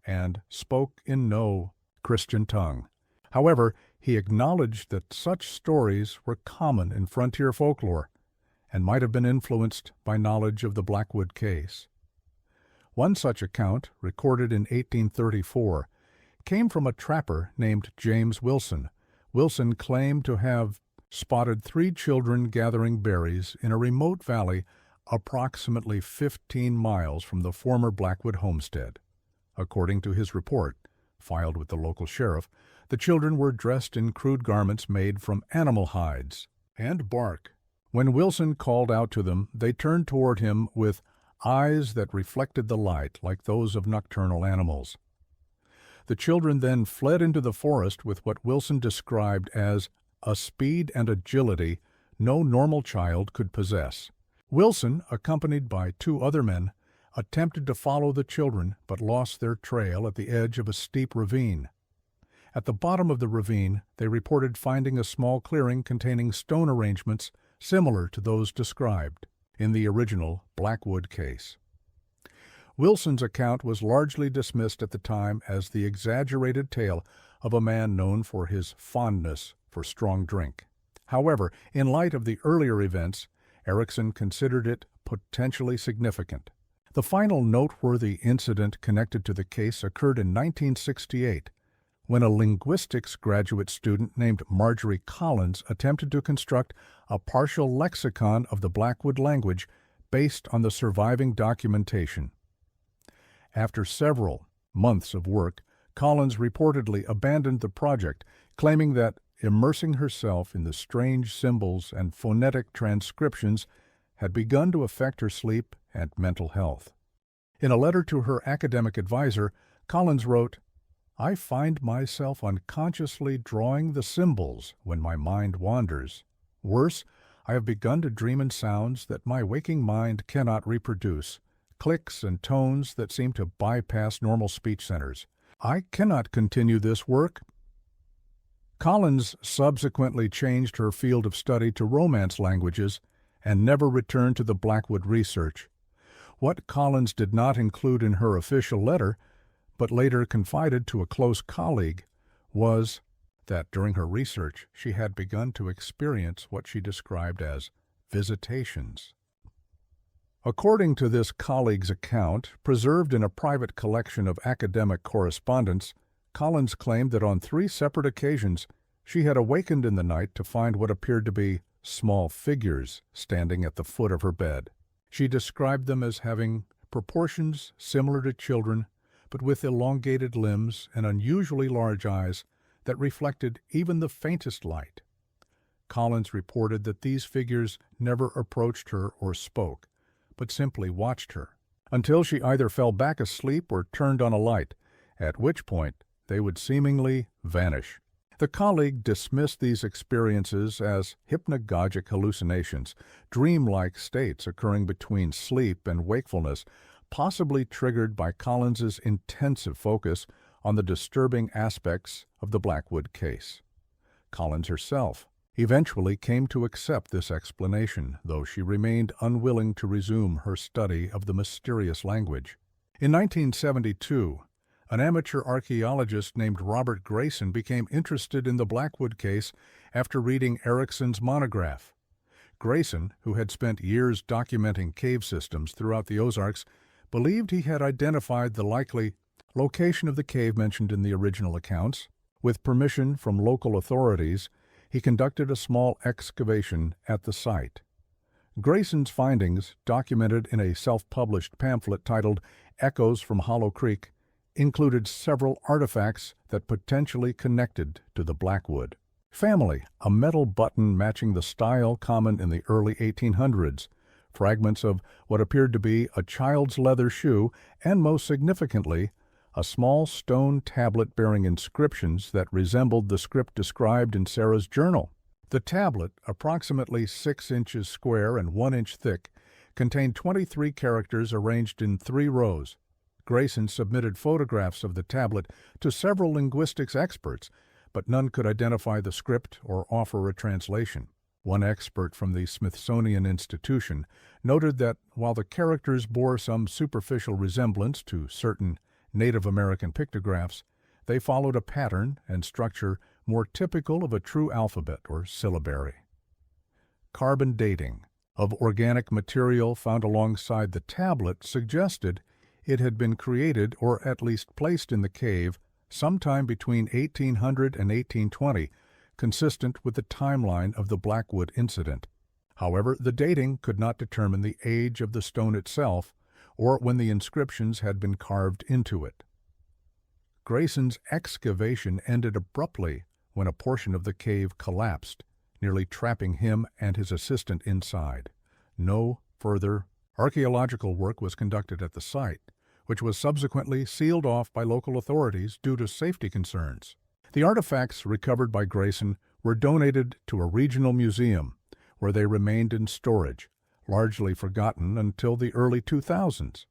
and spoke in no Christian tongue. However, he acknowledged that such stories were common in frontier folklore and might have been influenced by knowledge of the Blackwood case. One such account, recorded in 1834, came from a trapper named James Wilson. Wilson claimed to have spotted 3 children gathering berries in a remote valley approximately 15 miles from the former Blackwood homestead. According to his report, filed with the local sheriff, the children were dressed in crude garments made from animal hides and bark. When Wilson called out to them, they turned toward him with eyes that reflected the light like those of nocturnal animals. The children then fled into the forest with what Wilson described as a speed and agility no normal child could possess. Wilson, accompanied by 2 other men, attempted to follow the children but lost their trail at the edge of a steep ravine. At the bottom of the ravine, they reported finding a small clearing containing stone arrangements similar to those described in the original Blackwood case. Wilson's account was largely dismissed at the time as the exaggerated tale of a man known for his fondness for strong drink. However, in light of the earlier events, Erickson considered it potentially significant. The final noteworthy incident connected to the case occurred in 1968, when a linguistics graduate student named Marjorie Collins attempted to construct a partial lexicon of the Blackwood language based on the surviving documentation. After several months of work, Collins reportedly abandoned the project, claiming that immersing herself in the strange symbols and phonetic transcriptions had begun to affect her sleep and mental health. In a letter to her academic advisor, Collins wrote, "I find myself unconsciously drawing the symbols when my mind wanders. Worse, I have begun to dream in sounds that my waking mind cannot reproduce, clicks and tones that seem to bypass normal speech centers. I cannot continue this work." Collins subsequently changed her field of study to Romance languages and never returned to the Blackwood research. What Collins did not include in her official letter, but later confided to a close colleague, was that during her research she had begun to experience what she described as visitations. According to this colleague's account, preserved in a private collection of academic correspondence, Collins claimed that on 3 separate occasions She had awakened in the night to find what appeared to be small figures standing at the foot of her bed. She described them as having proportions similar to children, but with elongated limbs and unusually large eyes that reflected even the faintest light. Collins reported that these figures never approached her or spoke, but simply watched her, until she either fell back asleep or turned on a light, at which point they would seemingly vanish. The colleague dismissed these experiences as hypnagogic hallucinations, dreamlike states occurring between sleep and wakefulness, possibly triggered by Collins's intensive focus on the disturbing aspects of the Blackwood case. Collins herself eventually came to accept this explanation, though she remained unwilling to resume her study of the mysterious language. In 1972, an amateur archaeologist named Robert Grayson became interested in the Blackwood case after reading Erickson's monograph. Grayson, who had spent years documenting cave systems throughout the Ozarks, believed he had identified the likely location of the cave mentioned in the original accounts. With permission from local authorities, he conducted a small excavation at the site. Grayson's findings, documented in a self-published pamphlet titled Echoes from Hollow Creek, included several artifacts that potentially connected to the Blackwood family: a metal button matching the style common in the early 1800s, fragments of what appeared to be a child's leather shoe, and most significantly, a small stone tablet bearing inscriptions that resembled the script described in Sarah's journal. The tablet, approximately 6 inches square and 1 inch thick, contained 23 characters arranged in 3 rows. Grayson submitted photographs of the tablet to several linguistics experts, but none could identify the script or offer a translation. One expert from the Smithsonian Institution noted that while the characters bore some superficial resemblance to certain Native American pictographs, they followed a pattern and structure more typical of a true alphabet or syllabary. Carbon dating of organic material found alongside the tablet suggested it had been created or at least placed in the cave sometime between 1800 and 1820, consistent with the timeline of the Blackwood incident. However, the dating could not determine the age of the stone itself or when the inscriptions had been carved into it. Grayson's excavation ended abruptly when a portion of the cave collapsed, nearly trapping him and his assistant inside. No further archaeological work was conducted at the site, which was subsequently sealed off by local authorities due to safety concerns. The artifacts recovered by Grayson were donated to a regional museum, where they remained in storage, largely forgotten until the early 2000s.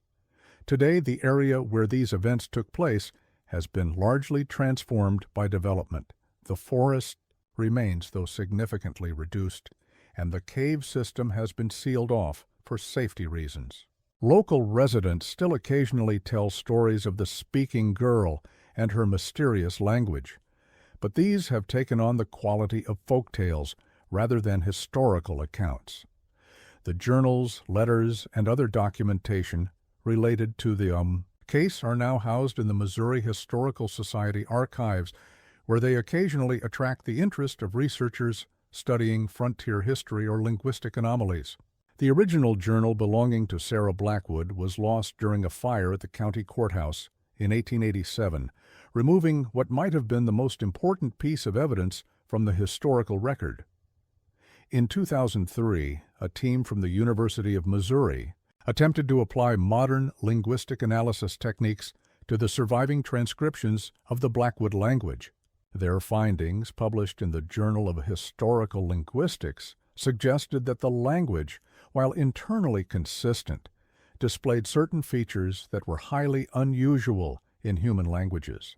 Today, the area where these events took place has been largely transformed by development. The forest remains, though significantly reduced, and the cave system has been sealed off for safety reasons. Local residents still occasionally tell stories of the speaking girl and her mysterious language, but these have taken on the quality of folk tales rather than historical accounts. The journals, letters, and other documentation related to the case are now housed in the Missouri Historical Society archives, where they occasionally attract the interest of researchers studying frontier history or linguistic anomalies. The original journal belonging to Sarah Blackwood was lost during a fire at the county courthouse in 1887, removing what might have been the most important piece of evidence from the historical record. In 2003, a team from the University of Missouri attempted to apply modern linguistic analysis techniques to the surviving transcriptions of the Blackwood language. Their findings, published in the Journal of Historical Linguistics, suggested that the language, while internally consistent, displayed certain features that were highly unusual in human languages.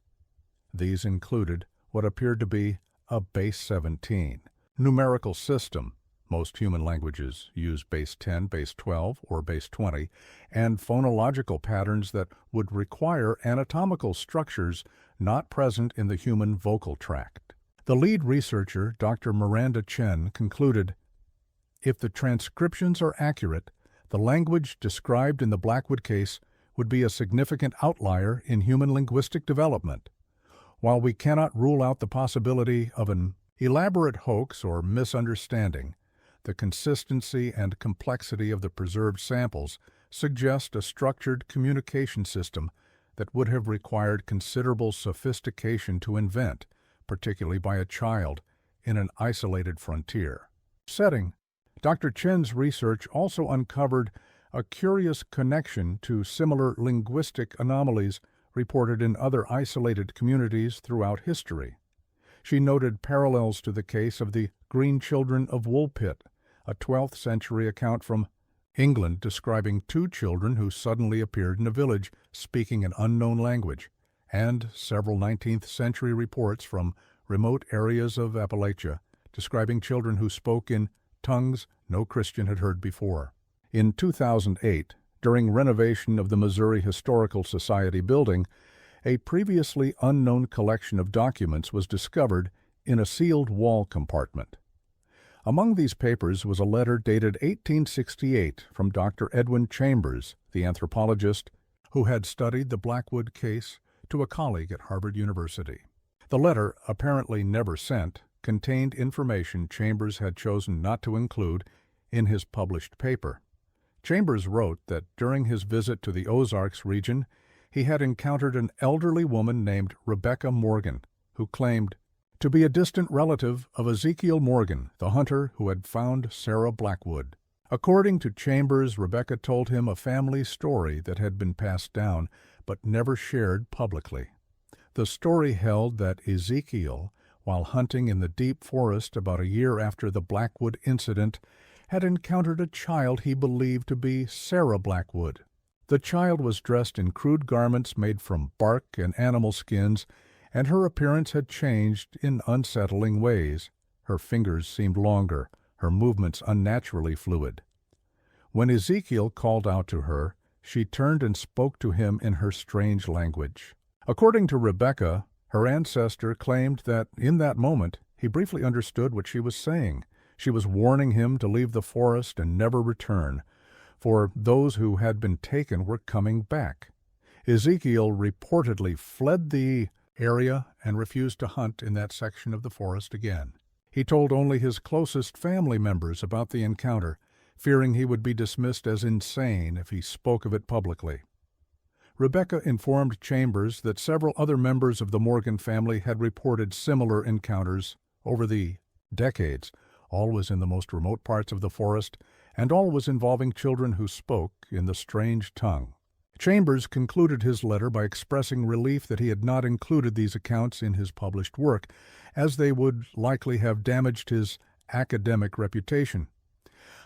These included what appeared to be a base 17 numerical system. Most human languages use base 10, base 12, or base 20, and phonological patterns that would require anatomical structures not present in the human vocal tract. The lead researcher, Dr. Miranda Chen, concluded, if the transcriptions are accurate, the language described in the Blackwood case would be a significant outlier in human linguistic development. While we cannot rule out the possibility of an Elaborate hoax or misunderstanding, the consistency and complexity of the preserved samples suggest a structured communication system that would have required considerable sophistication to invent, particularly by a child, in an isolated frontier setting. Dr. Chen's research also uncovered a curious connection to similar linguistic anomalies reported in other isolated communities throughout history. She noted parallels to the case of the Green Children of Woolpit, a 12th century account from England describing two children who suddenly appeared in a village speaking an unknown language, and several 19th century reports from remote areas of Appalachia describing children who spoke in tongues no Christian had heard before. In 2008, during renovation of the Missouri Historical Society building, a previously unknown collection of documents was discovered in a sealed wall compartment. Among these papers was a letter dated 1868 from Dr. Edwin Chambers, the anthropologist who had studied the Blackwood case, to a colleague at Harvard University. The letter, apparently never sent, contained information Chambers had chosen not to include in his published paper. Chambers wrote that during his visit to the Ozarks region, he had encountered an elderly woman named Rebecca Morgan, who claimed to be a distant relative of Ezekiel Morgan, the hunter who had found Sarah Blackwood. According to Chambers, Rebecca told him a family story that had been passed down but never shared publicly. The story held that Ezekiel, while hunting in the deep forest about a year after the Blackwood incident, had encountered a child he believed to be Sarah Blackwood. The child was dressed in crude garments made from bark and animal skins, and her appearance had changed in unsettling ways. Her fingers seemed longer, her movements unnaturally fluid. When Ezekiel called out to her, she turned and spoke to him in her strange language. According to Rebecca, her ancestor claimed that in that moment he briefly understood what she was saying. She was warning him to leave the forest and never return, for those who had been taken were coming back. Ezekiel reportedly fled the area and refused to hunt in that section of the forest again. He told only his closest family members about the encounter, fearing he would be dismissed as insane if he spoke of it publicly. Rebecca informed Chambers that several other members of the Morgan family had reported similar encounters over the decades, always in the most remote parts of the forest, and always involving children who spoke in the strange tongue. Chambers concluded his letter by expressing relief that he had not included these accounts in his published work, as they would likely have damaged his academic reputation.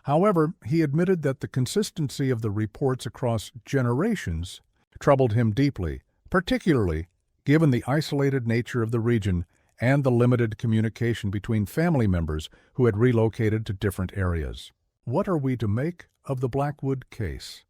However, he admitted that the consistency of the reports across generations troubled him deeply, particularly given the isolated nature of the region and the limited communication between family members who had relocated to different areas. What are we to make of the Blackwood case?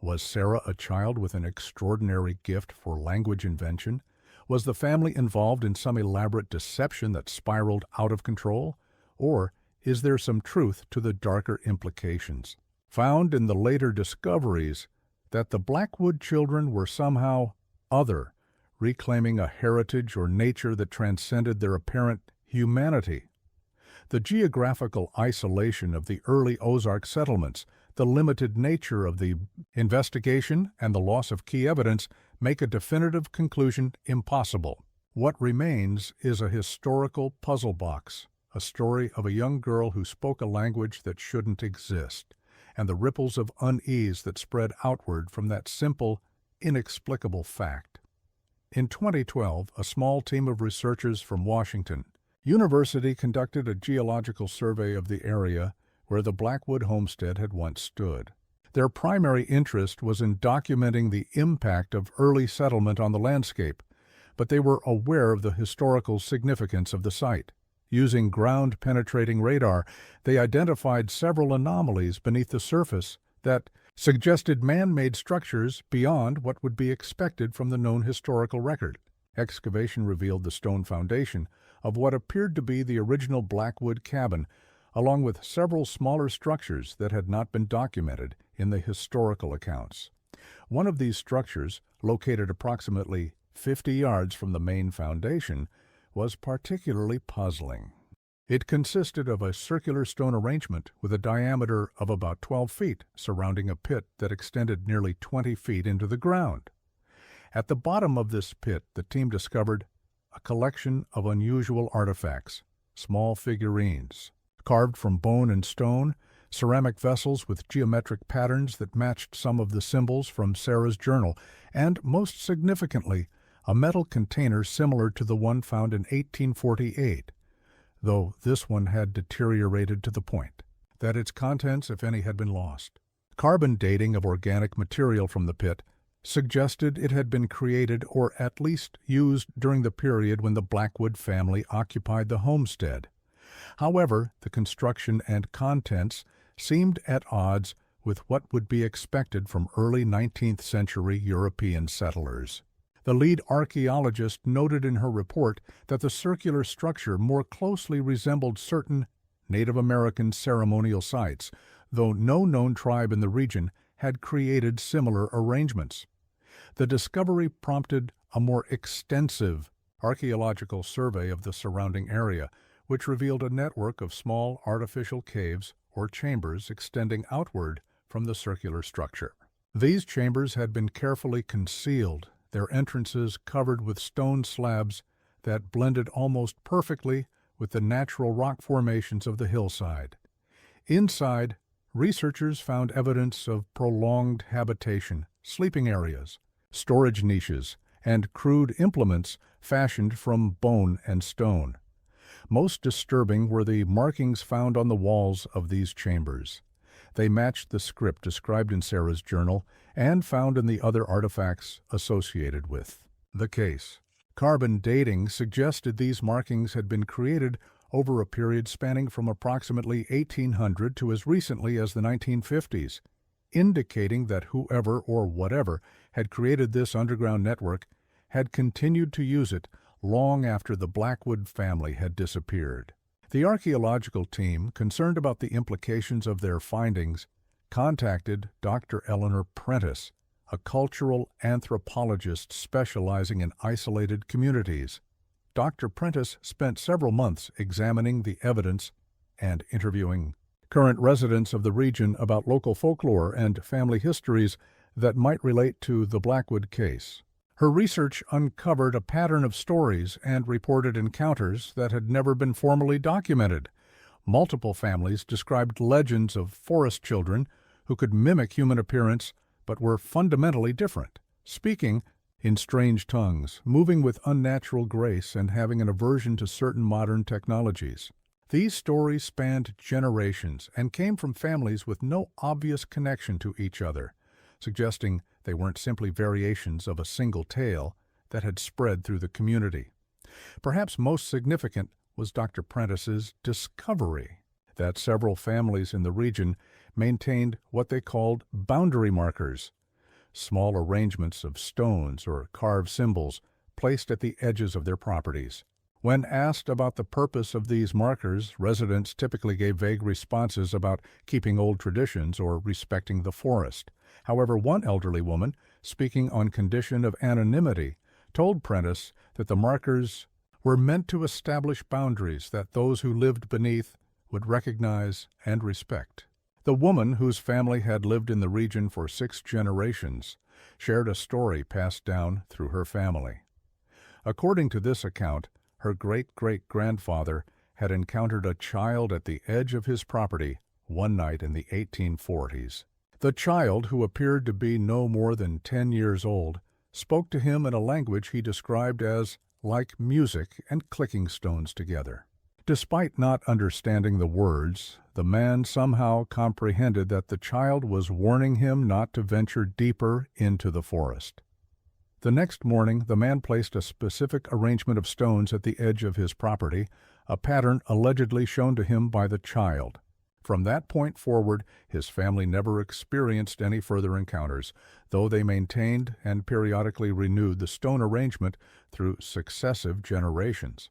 Was Sarah a child with an extraordinary gift for language invention? Was the family involved in some elaborate deception that spiraled out of control? Or is there some truth to the darker implications found in the later discoveries that the Blackwood children were somehow other, reclaiming a heritage or nature that transcended their apparent humanity? The geographical isolation of the early Ozark settlements, the limited nature of the investigation, and the loss of key evidence make a definitive conclusion impossible. What remains is a historical puzzle box, a story of a young girl who spoke a language that shouldn't exist, and the ripples of unease that spread outward from that simple, inexplicable fact. In 2012, a small team of researchers from Washington University conducted a geological survey of the area where the Blackwood homestead had once stood. Their primary interest was in documenting the impact of early settlement on the landscape, but they were aware of the historical significance of the site. Using ground-penetrating radar, they identified several anomalies beneath the surface that suggested man-made structures beyond what would be expected from the known historical record. Excavation revealed the stone foundation of what appeared to be the original Blackwood cabin, along with several smaller structures that had not been documented in the historical accounts. One of these structures, located approximately 50 yards from the main foundation, was particularly puzzling. It consisted of a circular stone arrangement with a diameter of about 12 feet surrounding a pit that extended nearly 20 feet into the ground. At the bottom of this pit, the team discovered a collection of unusual artifacts, small figurines, carved from bone and stone, ceramic vessels with geometric patterns that matched some of the symbols from Sarah's journal, and, most significantly, a metal container similar to the one found in 1848, though this one had deteriorated to the point that its contents, if any, had been lost. Carbon dating of organic material from the pit suggested it had been created or at least used during the period when the Blackwood family occupied the homestead. However, the construction and contents seemed at odds with what would be expected from early 19th century European settlers. The lead archaeologist noted in her report that the circular structure more closely resembled certain Native American ceremonial sites, though no known tribe in the region had created similar arrangements. The discovery prompted a more extensive archaeological survey of the surrounding area, which revealed a network of small artificial caves or chambers extending outward from the circular structure. These chambers had been carefully concealed, their entrances covered with stone slabs that blended almost perfectly with the natural rock formations of the hillside. Inside, researchers found evidence of prolonged habitation, sleeping areas, storage niches, and crude implements fashioned from bone and stone. Most disturbing were the markings found on the walls of these chambers. They matched the script described in Sarah's journal and found in the other artifacts associated with the case. Carbon dating suggested these markings had been created over a period spanning from approximately 1800 to as recently as the 1950s, indicating that whoever or whatever had created this underground network had continued to use it long after the Blackwood family had disappeared. The archaeological team, concerned about the implications of their findings, contacted Dr. Eleanor Prentice, a cultural anthropologist specializing in isolated communities. Dr. Prentice spent several months examining the evidence and interviewing current residents of the region about local folklore and family histories that might relate to the Blackwood case. Her research uncovered a pattern of stories and reported encounters that had never been formally documented. Multiple families described legends of forest children who could mimic human appearance but were fundamentally different, speaking in strange tongues, moving with unnatural grace, and having an aversion to certain modern technologies. These stories spanned generations and came from families with no obvious connection to each other, suggesting they weren't simply variations of a single tale that had spread through the community. Perhaps most significant was Dr. Prentice's discovery that several families in the region maintained what they called boundary markers, small arrangements of stones or carved symbols placed at the edges of their properties. When asked about the purpose of these markers, residents typically gave vague responses about keeping old traditions or respecting the forest. However, one elderly woman, speaking on condition of anonymity, told Prentice that the markers were meant to establish boundaries that those who lived beneath would recognize and respect. The woman, whose family had lived in the region for 6 generations, shared a story passed down through her family. According to this account, her great-great-grandfather had encountered a child at the edge of his property one night in the 1840s. The child, who appeared to be no more than 10 years old, spoke to him in a language he described as like music and clicking stones together. Despite not understanding the words, the man somehow comprehended that the child was warning him not to venture deeper into the forest. The next morning, the man placed a specific arrangement of stones at the edge of his property, a pattern allegedly shown to him by the child. From that point forward, his family never experienced any further encounters, though they maintained and periodically renewed the stone arrangement through successive generations.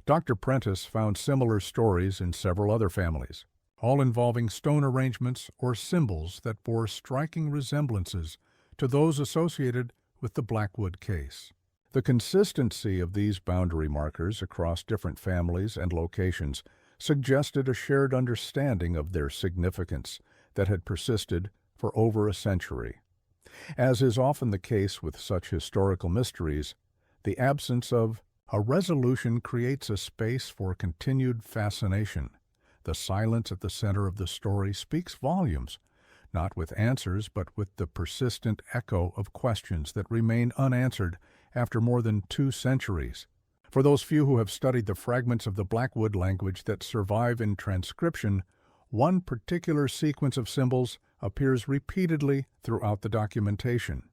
Dr. Prentice found similar stories in several other families, all involving stone arrangements or symbols that bore striking resemblances to those associated with the Blackwood case. The consistency of these boundary markers across different families and locations suggested a shared understanding of their significance that had persisted for over a century. As is often the case with such historical mysteries, the absence of a resolution creates a space for continued fascination. The silence at the center of the story speaks volumes, not with answers, but with the persistent echo of questions that remain unanswered after more than 2 centuries. For those few who have studied the fragments of the Blackwood language that survive in transcription, one particular sequence of symbols appears repeatedly throughout the documentation.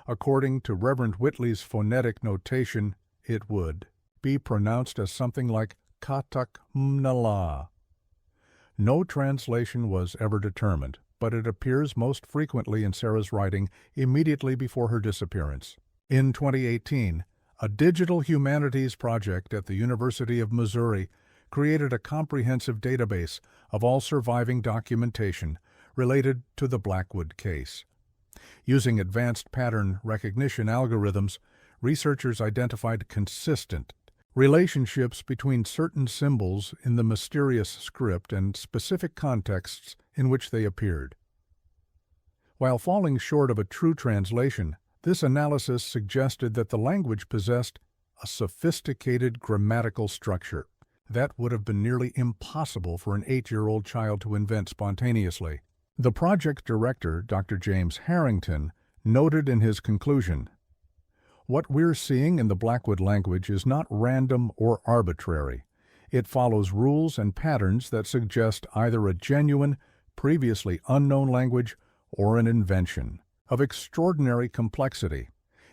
According to Reverend Whitley's phonetic notation, it would be pronounced as something like katak mnala. No translation was ever determined, but it appears most frequently in Sarah's writing immediately before her disappearance. In 2018, a digital humanities project at the University of Missouri created a comprehensive database of all surviving documentation related to the Blackwood case. Using advanced pattern recognition algorithms, researchers identified consistent relationships between certain symbols in the mysterious script and specific contexts in which they appeared. While falling short of a true translation, this analysis suggested that the language possessed a sophisticated grammatical structure that would have been nearly impossible for an 8-year-old child to invent spontaneously. The project director, Dr. James Harrington, noted in his conclusion, "What we're seeing in the Blackwood language is not random or arbitrary. It follows rules and patterns that suggest either a genuine, previously unknown language or an invention of extraordinary complexity.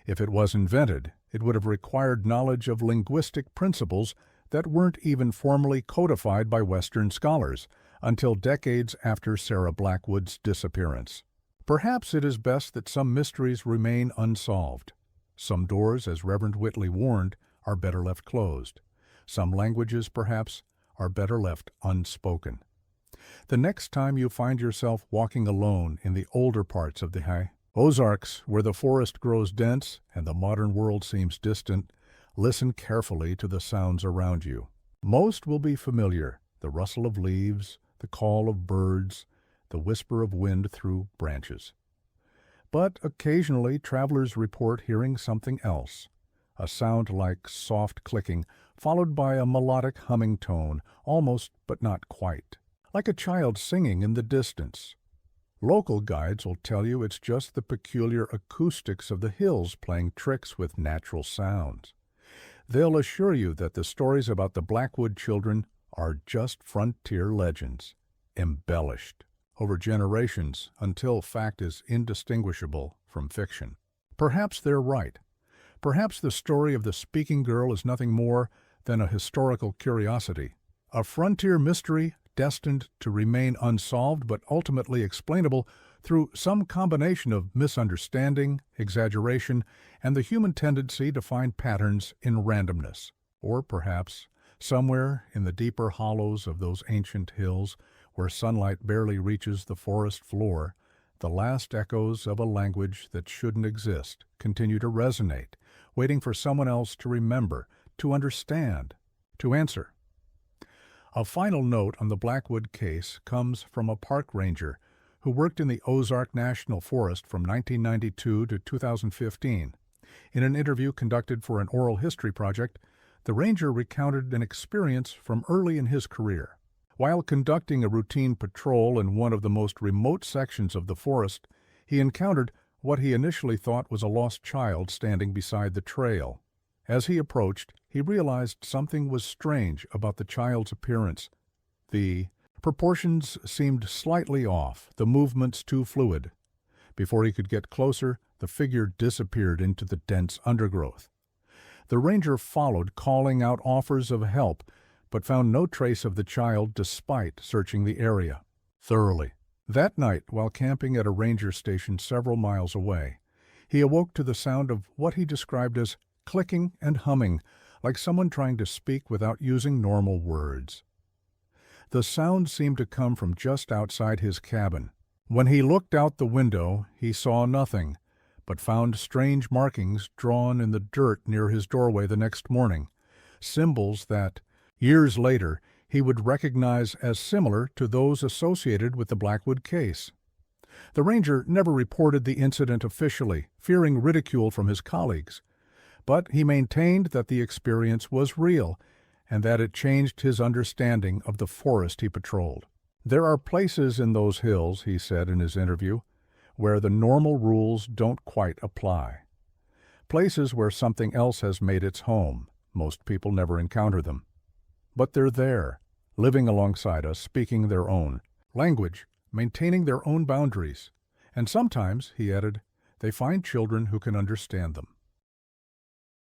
If it was invented, it would have required knowledge of linguistic principles that weren't even formally codified by Western scholars until decades after Sarah Blackwood's disappearance. Perhaps it is best that some mysteries remain unsolved. Some doors, as Reverend Whitley warned, are better left closed. Some languages, perhaps, are better left unspoken." The next time you find yourself walking alone in the older parts of the high Ozarks, where the forest grows dense and the modern world seems distant, listen carefully to the sounds around you. Most will be familiar: the rustle of leaves, the call of birds, the whisper of wind through branches. But occasionally travelers report hearing something else, a sound like soft clicking, followed by a melodic humming tone, almost but not quite, like a child singing in the distance. Local guides will tell you it's just the peculiar acoustics of the hills playing tricks with natural sounds. They'll assure you that the stories about the Blackwood children are just frontier legends, embellished over generations until fact is indistinguishable from fiction. Perhaps they're right. Perhaps the story of the speaking girl is nothing more than a historical curiosity, a frontier mystery destined to remain unsolved but ultimately explainable through some combination of misunderstanding, exaggeration, and the human tendency to find patterns in randomness. Or perhaps, somewhere in the deeper hollows of those ancient hills, where sunlight barely reaches the forest floor, the last echoes of a language that shouldn't exist continue to resonate, waiting for someone else to remember, to understand, to answer. A final note on the Blackwood case comes from a park ranger who worked in the Ozark National Forest from 1992 to 2015. In an interview conducted for an oral history project, the ranger recounted an experience from early in his career. While conducting a routine patrol in one of the most remote sections of the forest, he encountered what he initially thought was a lost child standing beside the trail. As he approached, he realized something was strange about the child's appearance. The proportions seemed slightly off, the movements too fluid. Before he could get closer, the figure disappeared into the dense undergrowth. The ranger followed, calling out offers of help, but found no trace of the child despite searching the area thoroughly. That night, while camping at a ranger station several miles away, he awoke to the sound of what he described as clicking and humming, like someone trying to speak without using normal words. The sound seemed to come from just outside his cabin. When he looked out the window, he saw nothing but found strange markings drawn in the dirt near his doorway the next morning, symbols that, years later, he would recognize as similar to those associated with the Blackwood case. The ranger never reported the incident officially, fearing ridicule from his colleagues, but he maintained that the experience was real and that it changed his understanding of the forest he patrolled. "There are places in those hills," he said in his interview, "where the normal rules don't quite apply. Places where something else has made its home. Most people never encounter them. But they're there, living alongside us, speaking their own language, maintaining their own boundaries. And sometimes," he added, "they find children who can understand them."